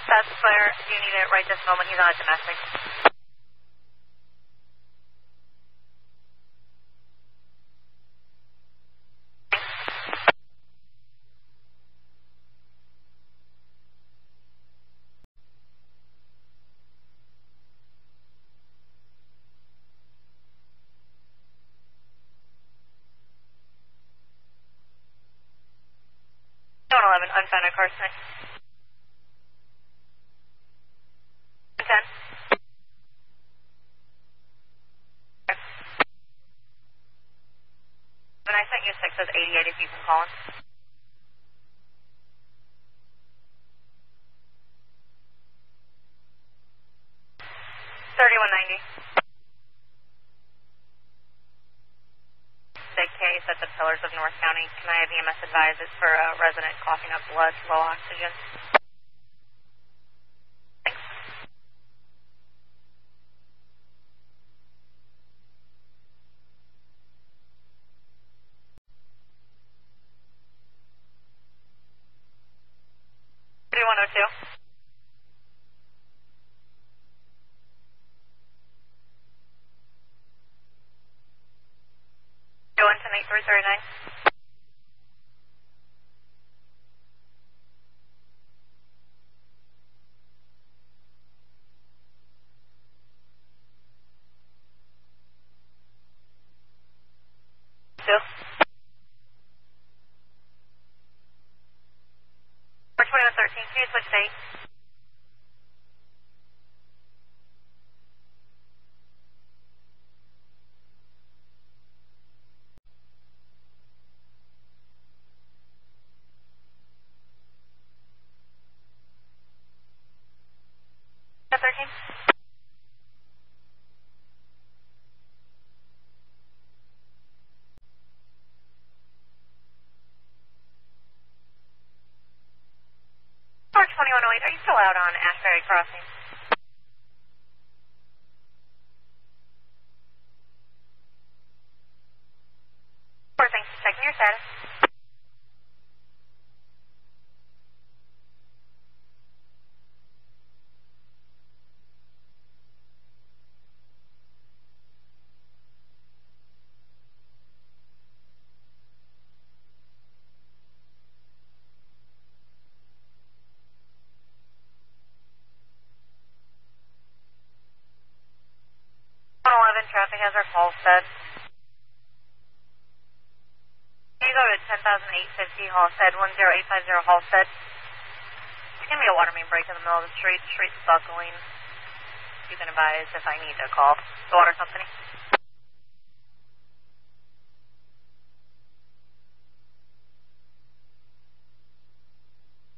That's Fire. Do you need it right this moment? He's on a domestic. Don't 11, unfounded car tonight. 10. When I sent you 6 says 88 if you can call him. 3190. Big case at the Pillars of North County. Can I have EMS advise it's for a resident coughing up blood, low oxygen? Thanks. $3102. Go on 10-8-339. Two. 42113. Can you switch date? At 13. Or 2108. Are you still out on Ashbury Crossing? Or thanks for checking your status. Traffic hazard Halstead. Can you go to 10,850 Halstead, 10850 Halstead? It's going to be a water main break in the middle of the street. The street's buckling. You can advise if I need to call the water company.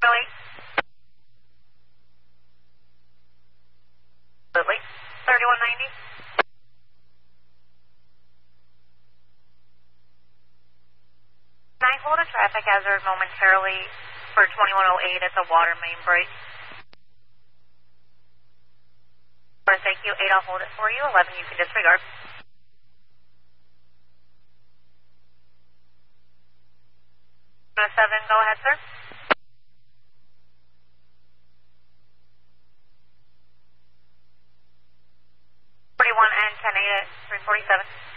Really? Absolutely. 3190? Can I hold a traffic hazard momentarily for 2108? It's a water main break. Or thank you. 8, I'll hold it for you. 11, you can disregard. 7, go ahead, sir. 41 and 10-8 at 347.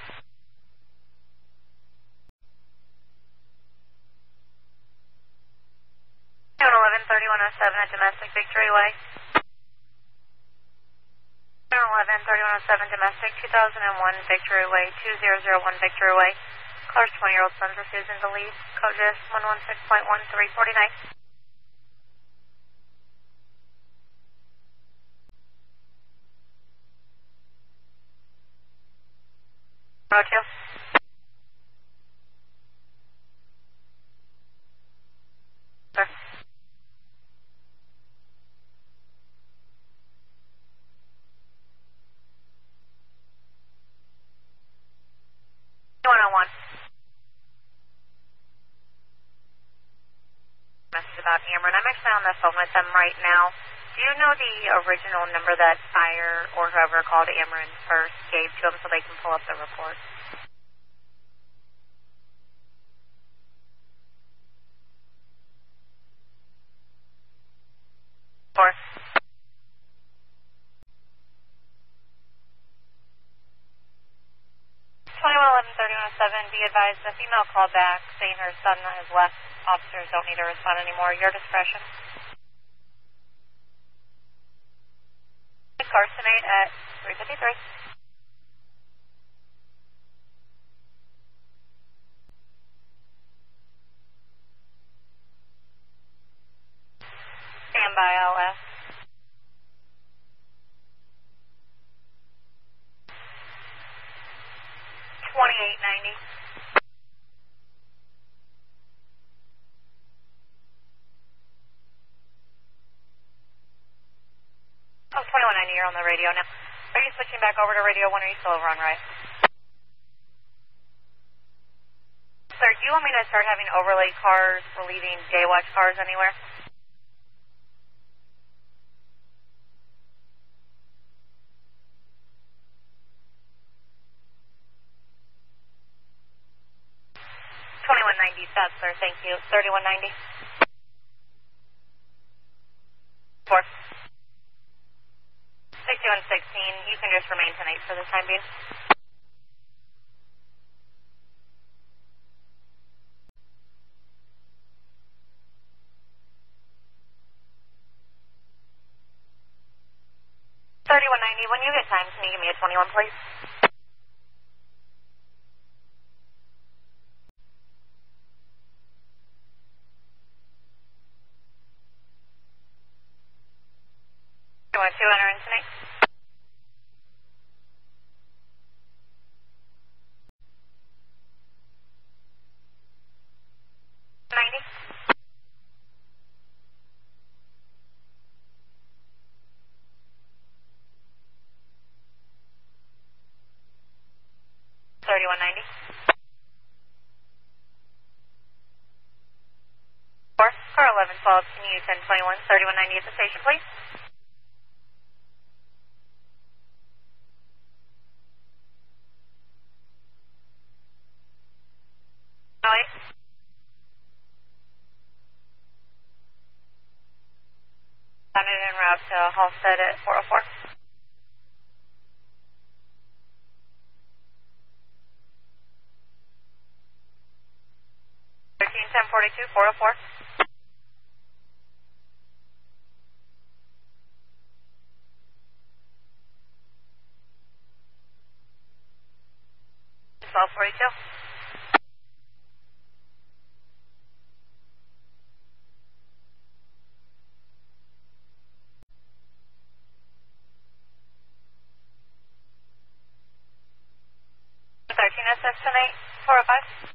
3107 at Domestic Victory Way. 3107 Domestic 2001 Victory Way, 2001 Victory Way. Caller's 20-year-old son's refusing to leave. Code just 116.1349. Road 2. Sir. 101. Message about Ameren. I'm actually on the phone with them right now. Do you know the original number that Fire or whoever called Ameren first gave to them so they can pull up the report? Four. 2111-3107, be advised the female called back saying her son has left. Officers don't need to respond anymore. Your discretion. Carsonate at 353. Standby LS. 2890. Oh, 2190, you're on the radio now. Are you switching back over to radio 1 or are you still over on right? Sir, do you want me to start having overlay cars relieving day watch cars anywhere? Stop, sir. Thank you. 3190. 4. 6116. You can just remain tonight for the time being. When you get time, can you give me a 21, please? You want to enter in tonight? Car 11 follow-up, can you use 1021, 3190 at the station, please? Oh, 8. I'm en route to Halstead at 404. 1042, 404. Twelve 42. SS 405.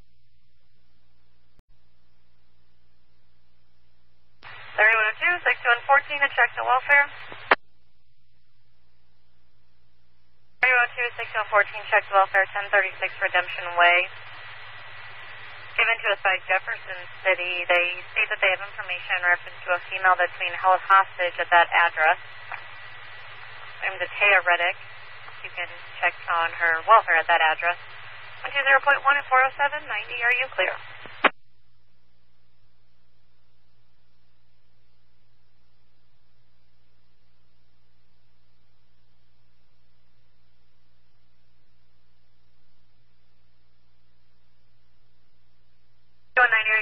3102, 6114 to check the welfare. 3102, 6114, check the welfare, 1036 Redemption Way. Given to us by Jefferson City, they state that they have information in reference to a female that's being held hostage at that address. Named Taya Reddick. You can check on her welfare at that address. 120.1 at 407, 90, are you clear?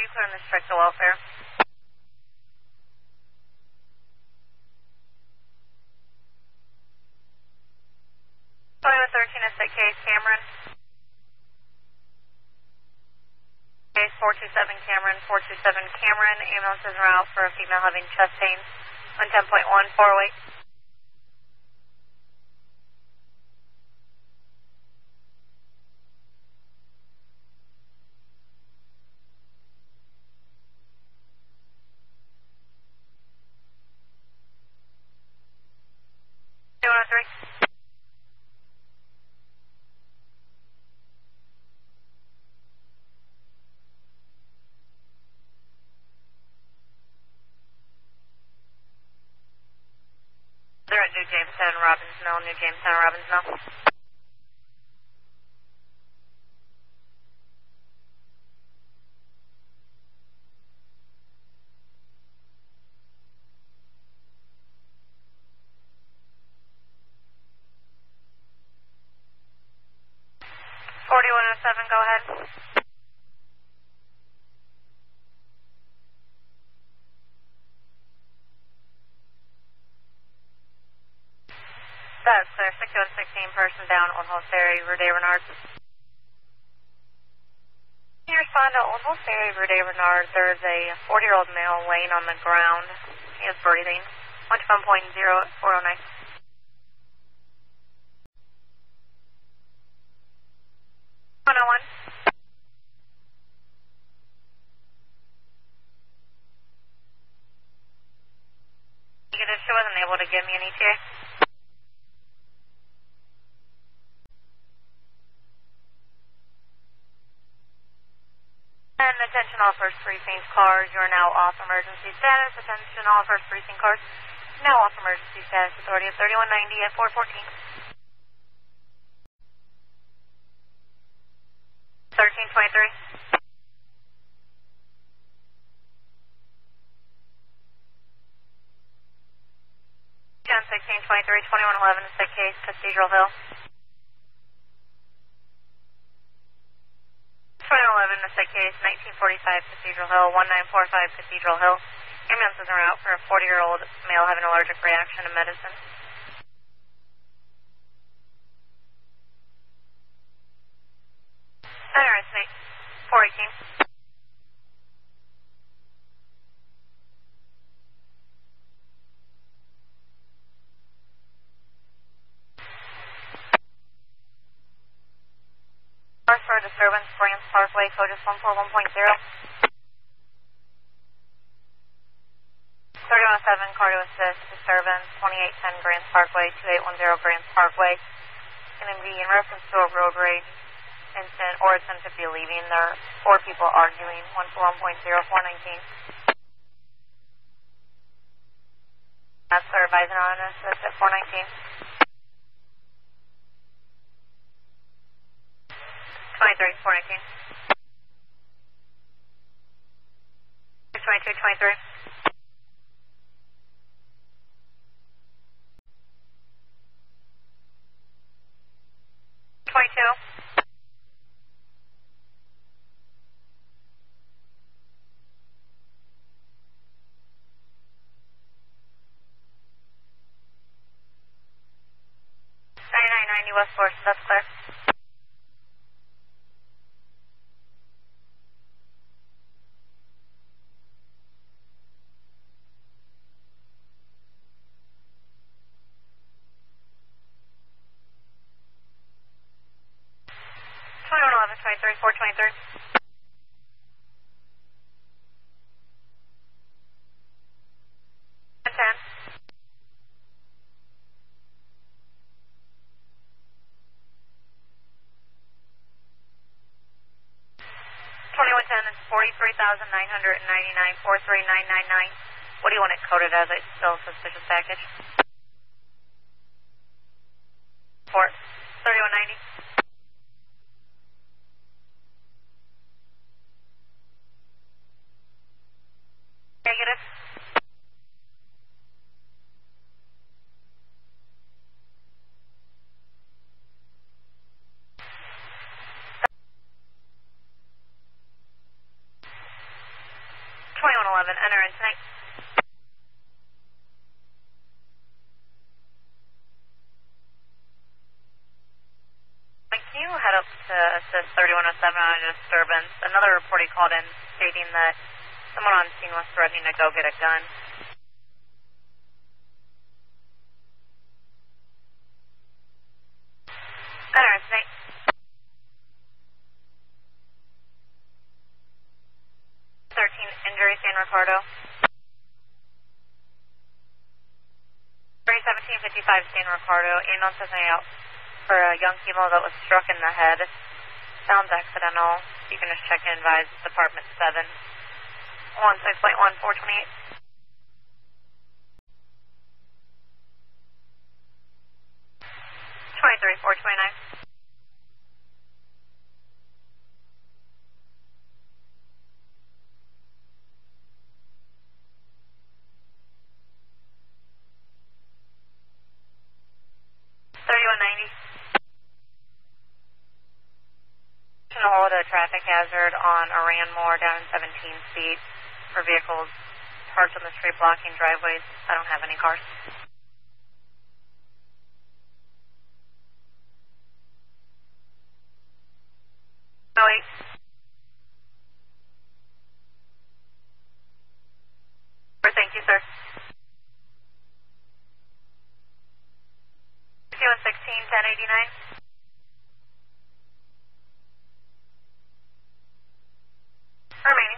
you clear on this check to welfare? Toyota 13 is at case Cameron. Case 427 Cameron, 427 Cameron. Ambulance is en route for a female having chest pain on 10.1, 408. They're at New Jamestown, Robbinsville, New Jamestown, Robbinsville. Go ahead. That's clear. 6116, person down, Old Hall Ferry, Rue de Renard. Can you respond to Old Hall Ferry, Rue de Renard? There's a 40-year-old male laying on the ground. He is breathing. 121.0 at 409. She wasn't able to give me an ETA. And attention all first precinct cars, you are now off emergency status. Attention all first precinct cars, now off emergency status. Authority of 3190 at 414. 1323. 1623, 2111 is the case, Cathedral Hill. 2111 is the case, 1945 Cathedral Hill, 1945 Cathedral Hill. Ambulance is en route for a 40-year-old male having an allergic reaction to medicine. Center estimate, 418. For disturbance, Grants Parkway, code is 141.0. 3107, car to assist, disturbance, 2810 Grants Parkway, 2810 Grants Parkway. Going to be in reference to a road rage incident or attempt to be leaving. There are 4 people arguing, 141.0, 419. That's our advising on assist at 419. 23, 419. 22, 23. 22. 9990 West 4th, that's clear. Twenty-three, 423. 2110 is 43,999, 43999. What do you want it coded as? It's still a suspicious package. Port 3190. Negative. enter in tonight. Can you head up to assist 3107 on a disturbance? Another reportee called in stating that someone on scene was threatening to go get a gun. Enter in tonight. 13 injury, San Ricardo. 31755 San Ricardo. Ambulance is out for a young female that was struck in the head. Sounds accidental. You can just check and advise Department 7. 16.1428. 23-429. Hold a traffic hazard on Aranmore down in 17th Street for vehicles parked on the street blocking driveways. I don't have any cars. Oh, wait. Thank you, sir. 5116-1089. Remaining.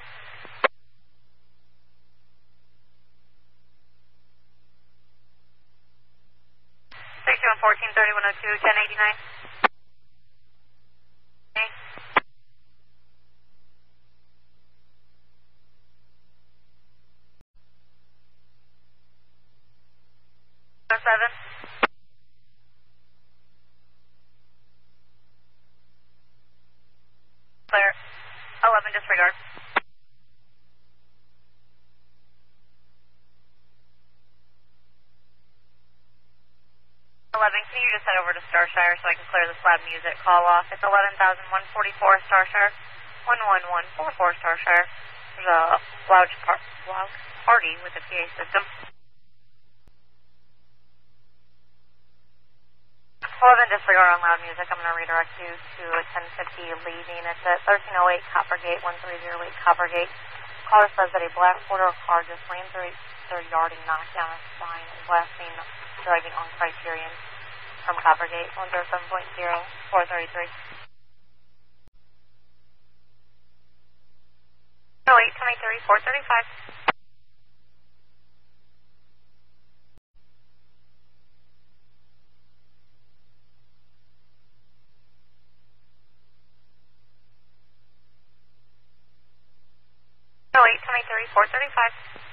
6114-3102-1089. Okay. 07. Clear. 11, disregard. 11, can you just head over to Starshire so I can clear the slab music call off? It's 11,144 Starshire, 11144 Starshire. There's a loud party with the PA system. 11, disregard on loud music. I'm going to redirect you to a 1050 leaving. It's at 1308 Coppergate, 1308 Coppergate. Caller says that a black four-door car just ran through their yard and knocked down a sign and blasting driving on Criterion from Coppergate, 107.0, 433. 0823, 435. 0823, 435.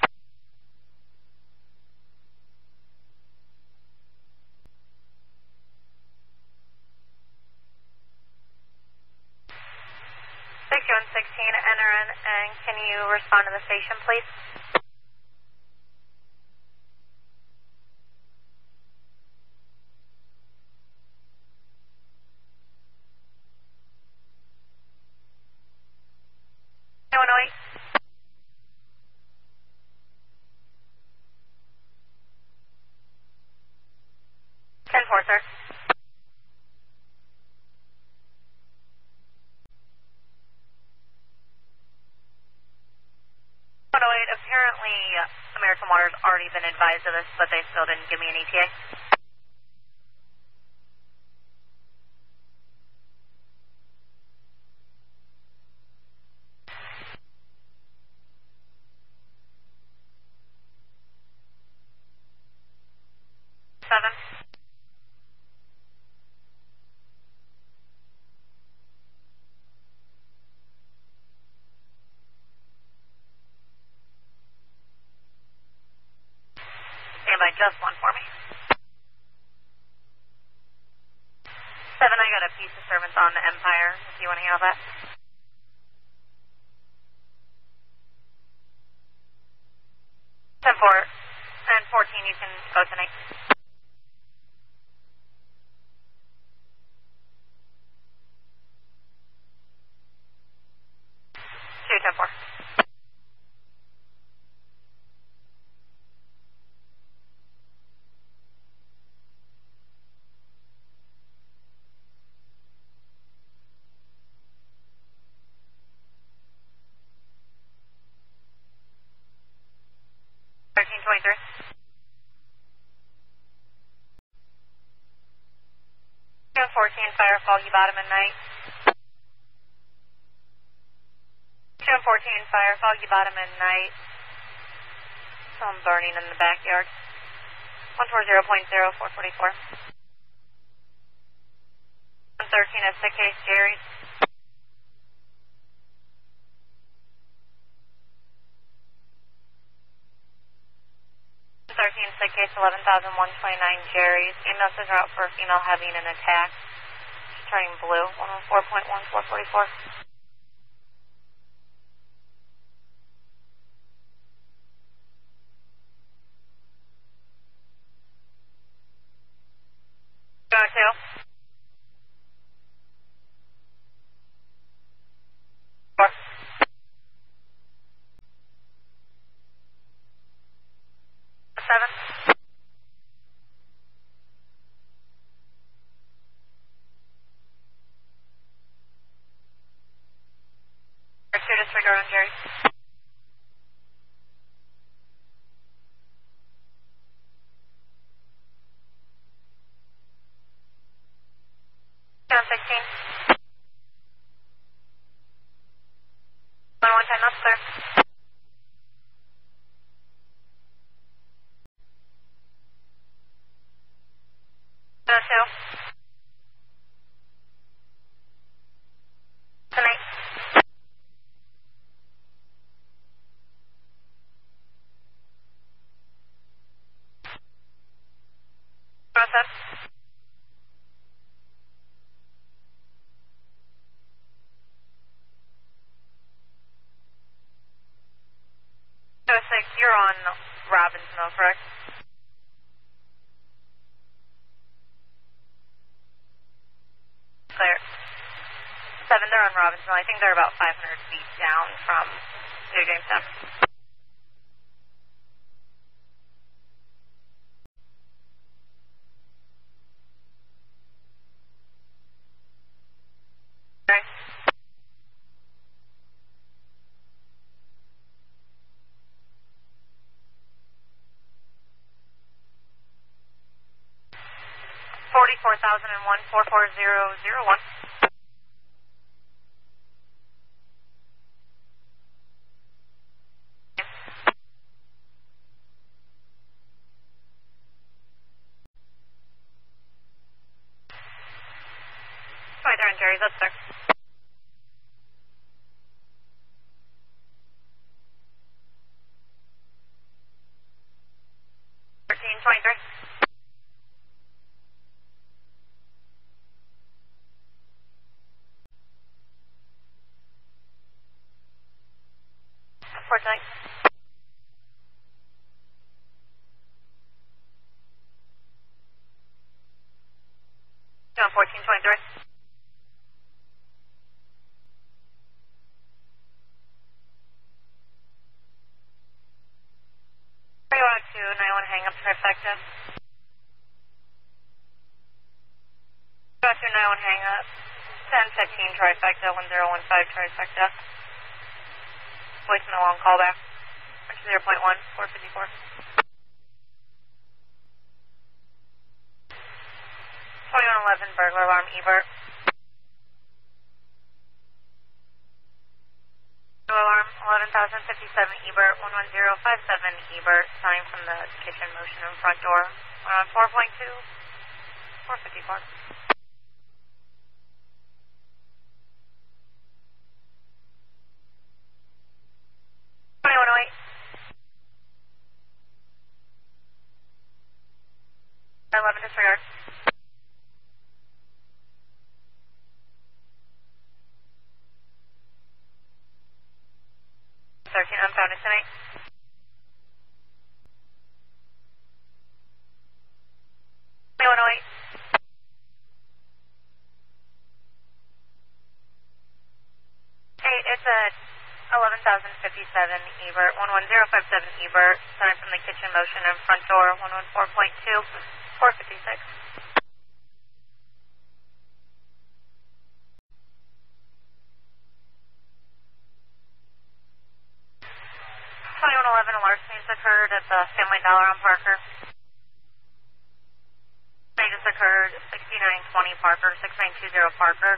6116, enter in, and can you respond to the station, please? Illinois. 10-4, sir. Apparently, American Water's already been advised of this, but they still didn't give me an ETA. Just one for me. 7, I got a piece of service on the Empire, if you want to handle that. 10-4 and 14, you can go tonight. 2-10-4. 214, fire, foggy bottom and night. 214, fire, foggy bottom and night. Some burning in the backyard. 140.0444. 113 at sick case, Jerry. 13 sick case, 11,129 Jerry's. Emails are out for a female having an attack. She's turning blue. 104.1444. Go to. Four. Seven. Or two, disregard on Jerry. Down 16. 110, that's clear. Go two. Tonight. Process. Go six, you're on Robbinsville, correct? Clear. Seven, they're on Robbinsville. I think they're about 500 feet down from New Jamestown. Okay. 44,001, 44001. Right there on Jerry's, that's there. Thirteen 23. For tonight. Down 1423. 302, 91 hang up trifecta. 202, 91 hang up. 1015 trifecta, 1015 trifecta. Voicemail on callback. 0.1, 454. 2111 burglar alarm, Ebert. Alarm 11,057 Ebert, 11057 Ebert, sign from the kitchen motion in front door. We're on 4.2, 454. 2108. 11 disregard. 13 unfounded tonight. 2108. Hey, it's a 11,057 Ebert, 11057 Ebert, sign from the kitchen motion in front door, 114.2, 456. 2111, a larceny has occurred. occurred at the Family Dollar on Parker. They just occurred 6920 Parker, 6920 Parker.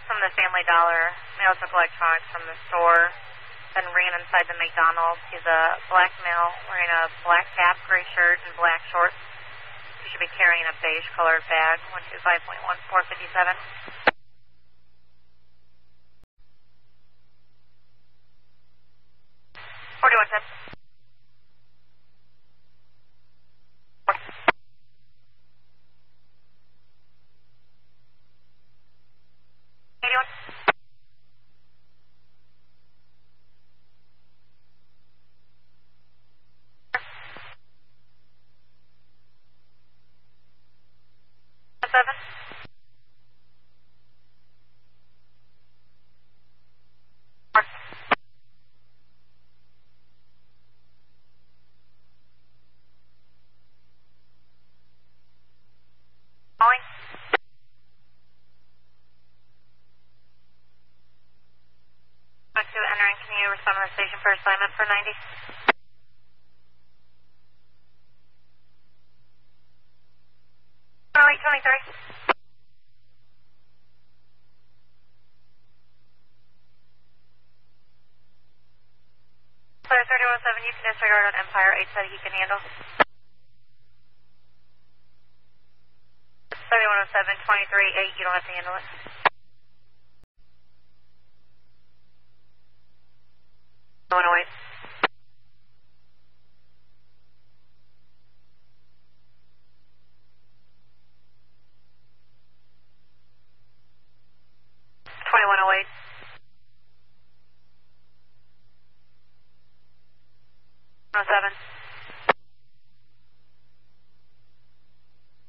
From the Family Dollar, male took electronics from the store, then ran inside the McDonald's. He's a black male wearing a black cap, gray shirt, and black shorts. He should be carrying a beige colored bag, 125.1457. 41 tips. Entering, can you respond to the station for assignment for 90? Oh, 823. Player 3107, you can disregard on Empire 8 said he can handle. 3107, 23-8, you don't have to handle it. Oh, 108.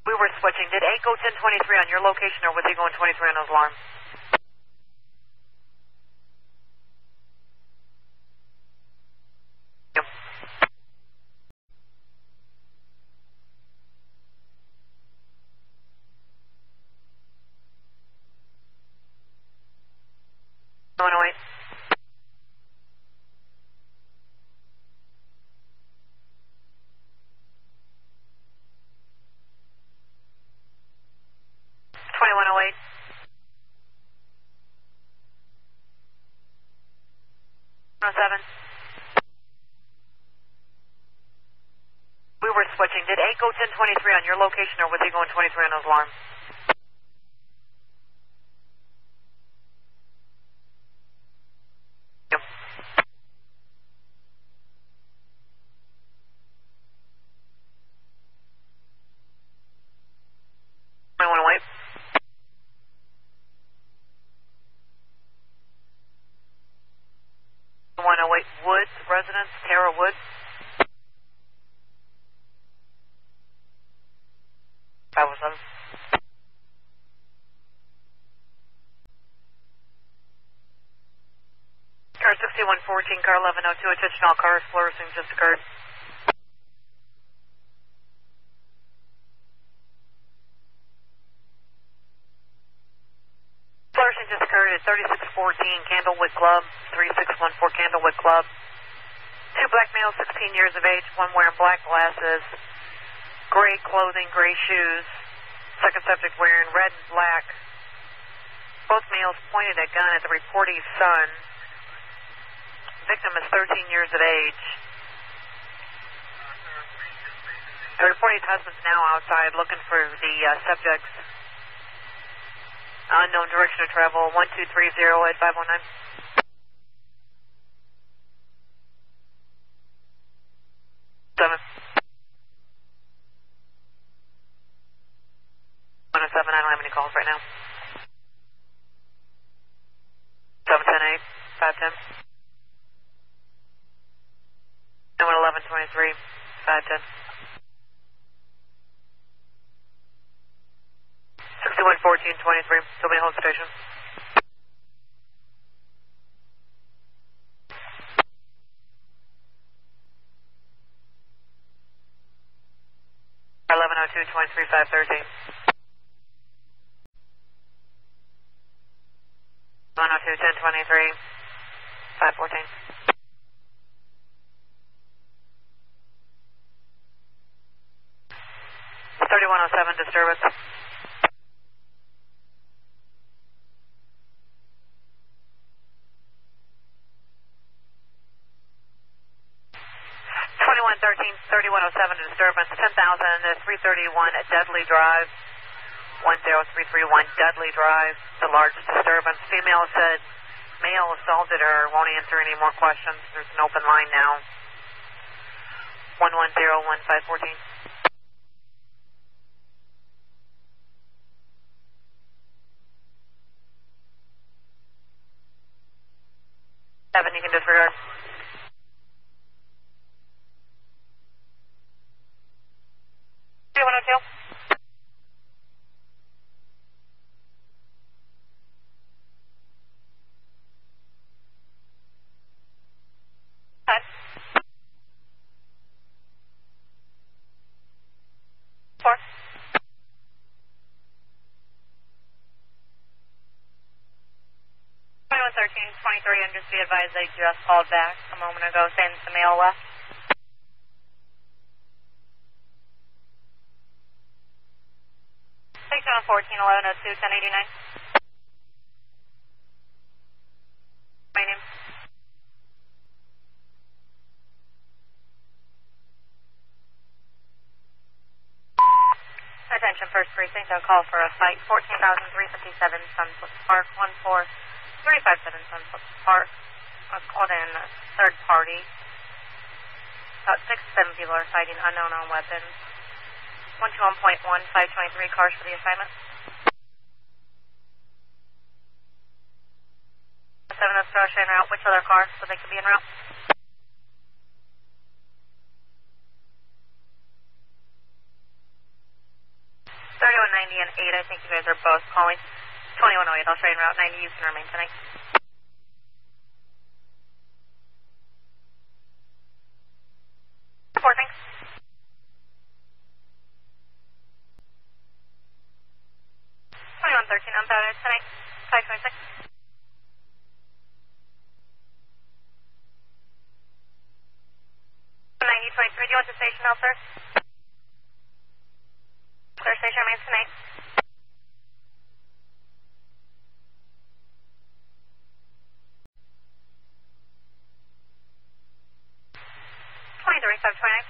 We were switching. Did 8 go 1023 on your location, or was he going 23 on his alarm? Yep. Oh, 108. We were switching. Did 8 go 1023 on your location, or was he going 23 on his alarm? Yep. I want to wait. Woods, residence, Tara Woods. 507. Car 6114, car 1102, attention all cars, fluorescing just occurred. Fluorescing just occurred at 3614 Candlewood Club, 3614 Candlewood Club. Two black males, 16 years of age, one wearing black glasses, gray clothing, gray shoes. Second subject wearing red and black. Both males pointed a gun at the reportee's son. Victim is 13 years of age. The reportee's husband's now outside looking for the subjects. Unknown direction of travel, 1230 at 519. 7. 107, I don't have any calls right now. 710-8, 510. 1123, 510. 6114-23, Sylvania Home Station. Car 1102, 23, 513. 102, 1023, 514. disturbance. 3107 disturbance, 10,000, 331 at Dudley Drive, 10331 Dudley Drive, the large disturbance. Female said male assaulted her, won't answer any more questions. There's an open line now. 1101514. You can disregard. 3102. Time. 4. 2113-23, and just be advised they just called back a moment ago saying the male left. Take on 141102-1089. My name. Attention, First Precinct, I'll call for a fight. 14,357 Sunset Park, 14357 Sunset Park. I was called in third party. About 6 to 7 people are fighting unknown on weapons. 121.1, 523 cars for the assignment. 7 of Starshine en route. Which other car so they could be en route? And 8, I think you guys are both calling. 2108, I'll show you en route 90, you can remain tonight. Report, thanks. 2113, I'm bound tonight. 526. 9023, do you want the station now, sir? Clear station remains tonight. 23-529.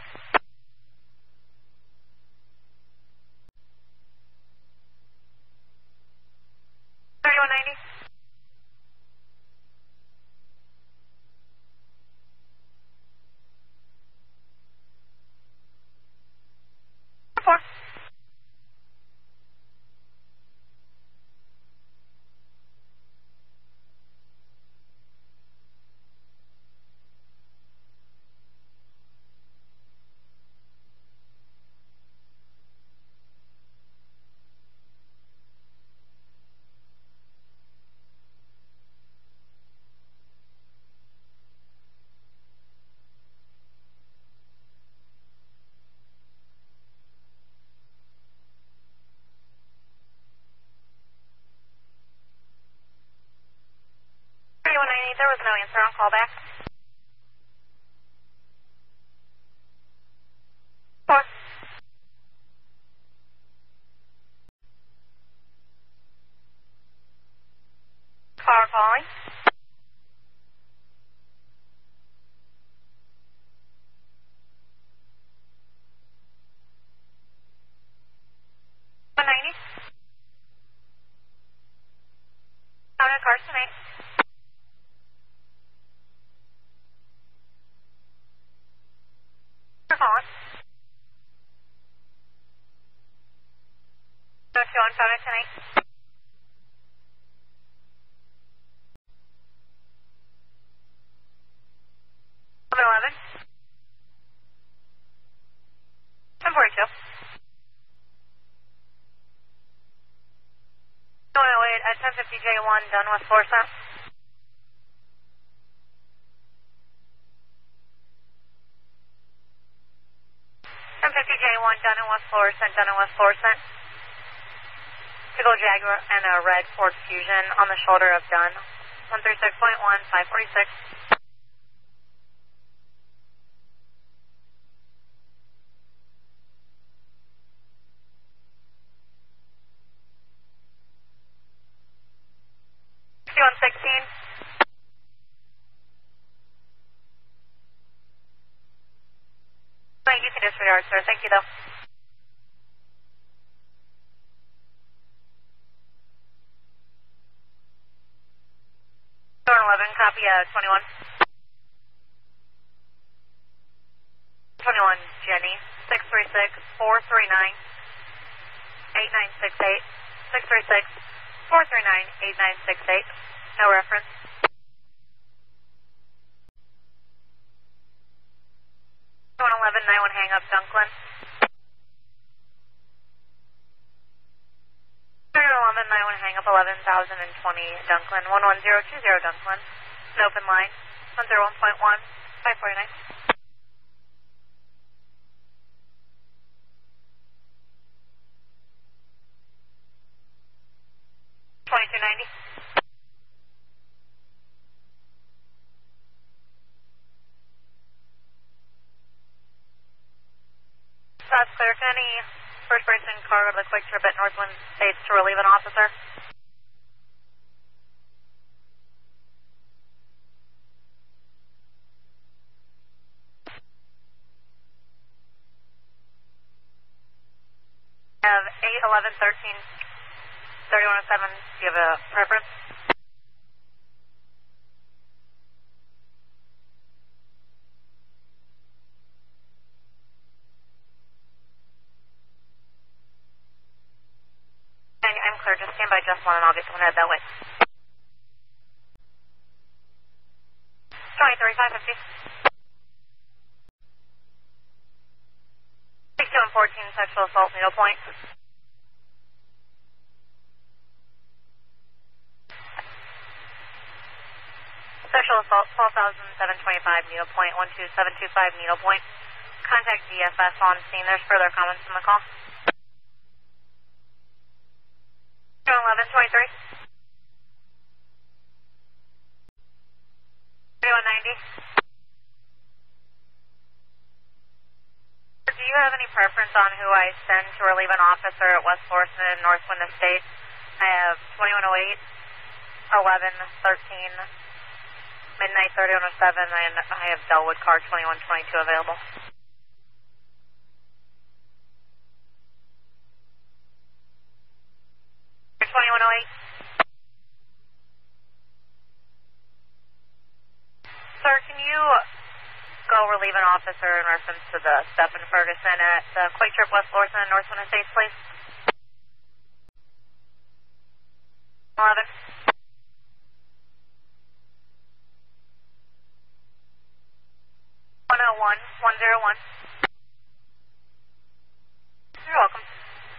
3190. 4. 3190, there was no answer on callback. 4. Car calling. 190. Counted cars tonight. Calling. No 2 on phone tonight. 11. 1042. 2108 at 1050 J1, done West Florissant. 1050 J1, done in West Florissant, done in West Florissant. Pickle Jaguar and a red Ford Fusion on the shoulder of Dunn. 136.1, 546. You can disregard, sir. Thank you, though. 11, copy 21. 21, Jenny. 636-439-8968. 636-439-8968. No reference. 111, 91, hang up, Dunklin. 11, 91, hang up, 11,020, Dunklin. 11020, Dunklin. An open line. 101.1, 549. 2290. That's clear. Can any first person car go to the quick trip at Northwind States to relieve an officer? I have 8, 11, 13, 3107. Do you have a preference? I'm clear. Just stand by just one and I'll get someone head that way. 23, 550. 62 and 14, sexual assault, needle point. Sexual assault, 12,725, needle point, 12725, needle point. Contact DFS on scene. There's further comments in the call. 1123. 3190. Do you have any preference on who I send to relieve an officer at West Florissant and Northwind Estates? I have 2108, 11, 13, midnight 3107, and I have Delwood car 2122 available. 2108. Sir, can you go relieve an officer in reference to the Stephen Ferguson at Quick Trip West Florissant and Northwind Estates, please? 11. 101. You're welcome.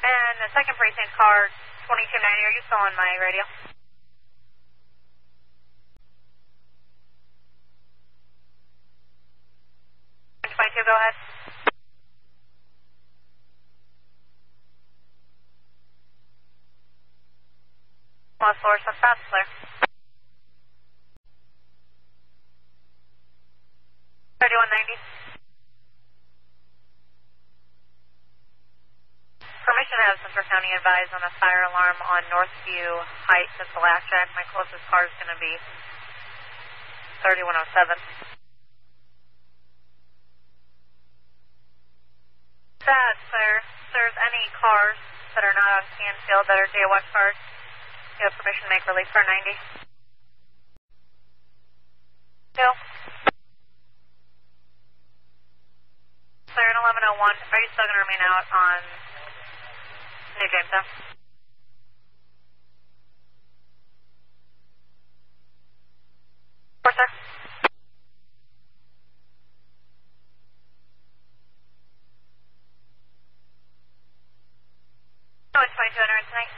And the second precinct car, 2290, are you still on my radio? 22, go ahead. West Florissant, that's clear. 3190. Permission to have Central County advise on a fire alarm on Northview Heights at the last track. My closest car is going to be 3107. That, sir. If there's any cars that are not on Canfield that are JWatch cars, you have permission to make relief for 90. Bill? Sir, in 1101, are you still going to remain out on New Jamestown? Four, sir. No, it's 22 entering tonight.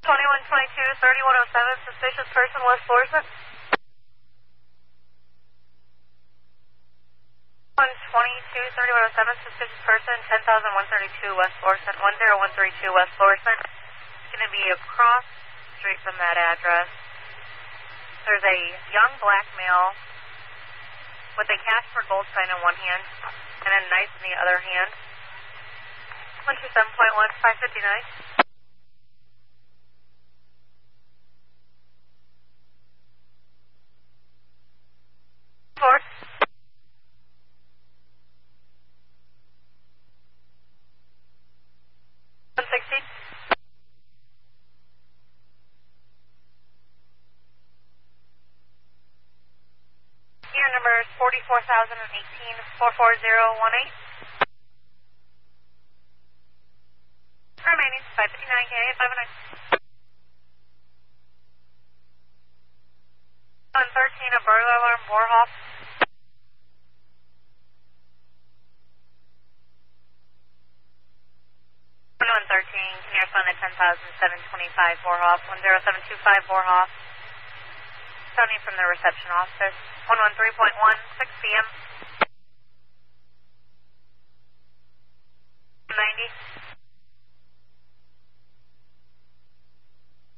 2122, 3107, suspicious person, West Florissant. 122, 3107, suspicious person, 10,132 West Florissant, 10132 West Florissant. It's going to be across the street from that address. There's a young black male with a Casper gold sign in one hand and a knife in the other hand. 127.1, 559. number is 44,018 44018. Remaining 559 K 509. 113, a burglar alarm, Warhoff. 113, can you respond at 10,725 Warhoff, 10725 Warhoff. Sounding from the reception office, 113.1, 6 p.m. 90.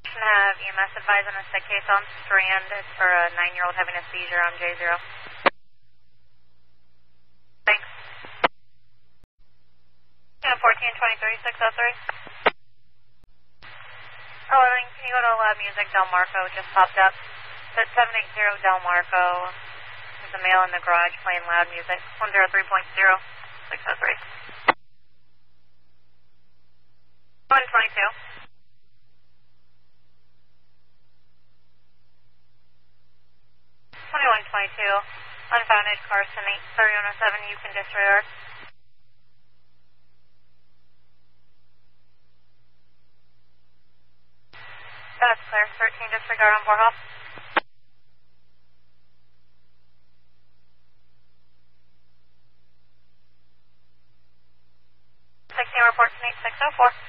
Have EMS advise on a sick case on Strand. It's for a 9-year-old having a seizure on J0. Thanks. 1423 603. 11, can you go to Loud Music? Del Marco just popped up. It's at 780 Del Marco. There's a male in the garage playing loud music. 103.0 603. 122. 2122, unfounded, Carson 83107, you can disregard. That's clear, 13 disregard on Warhoff. 16 reports in 8604.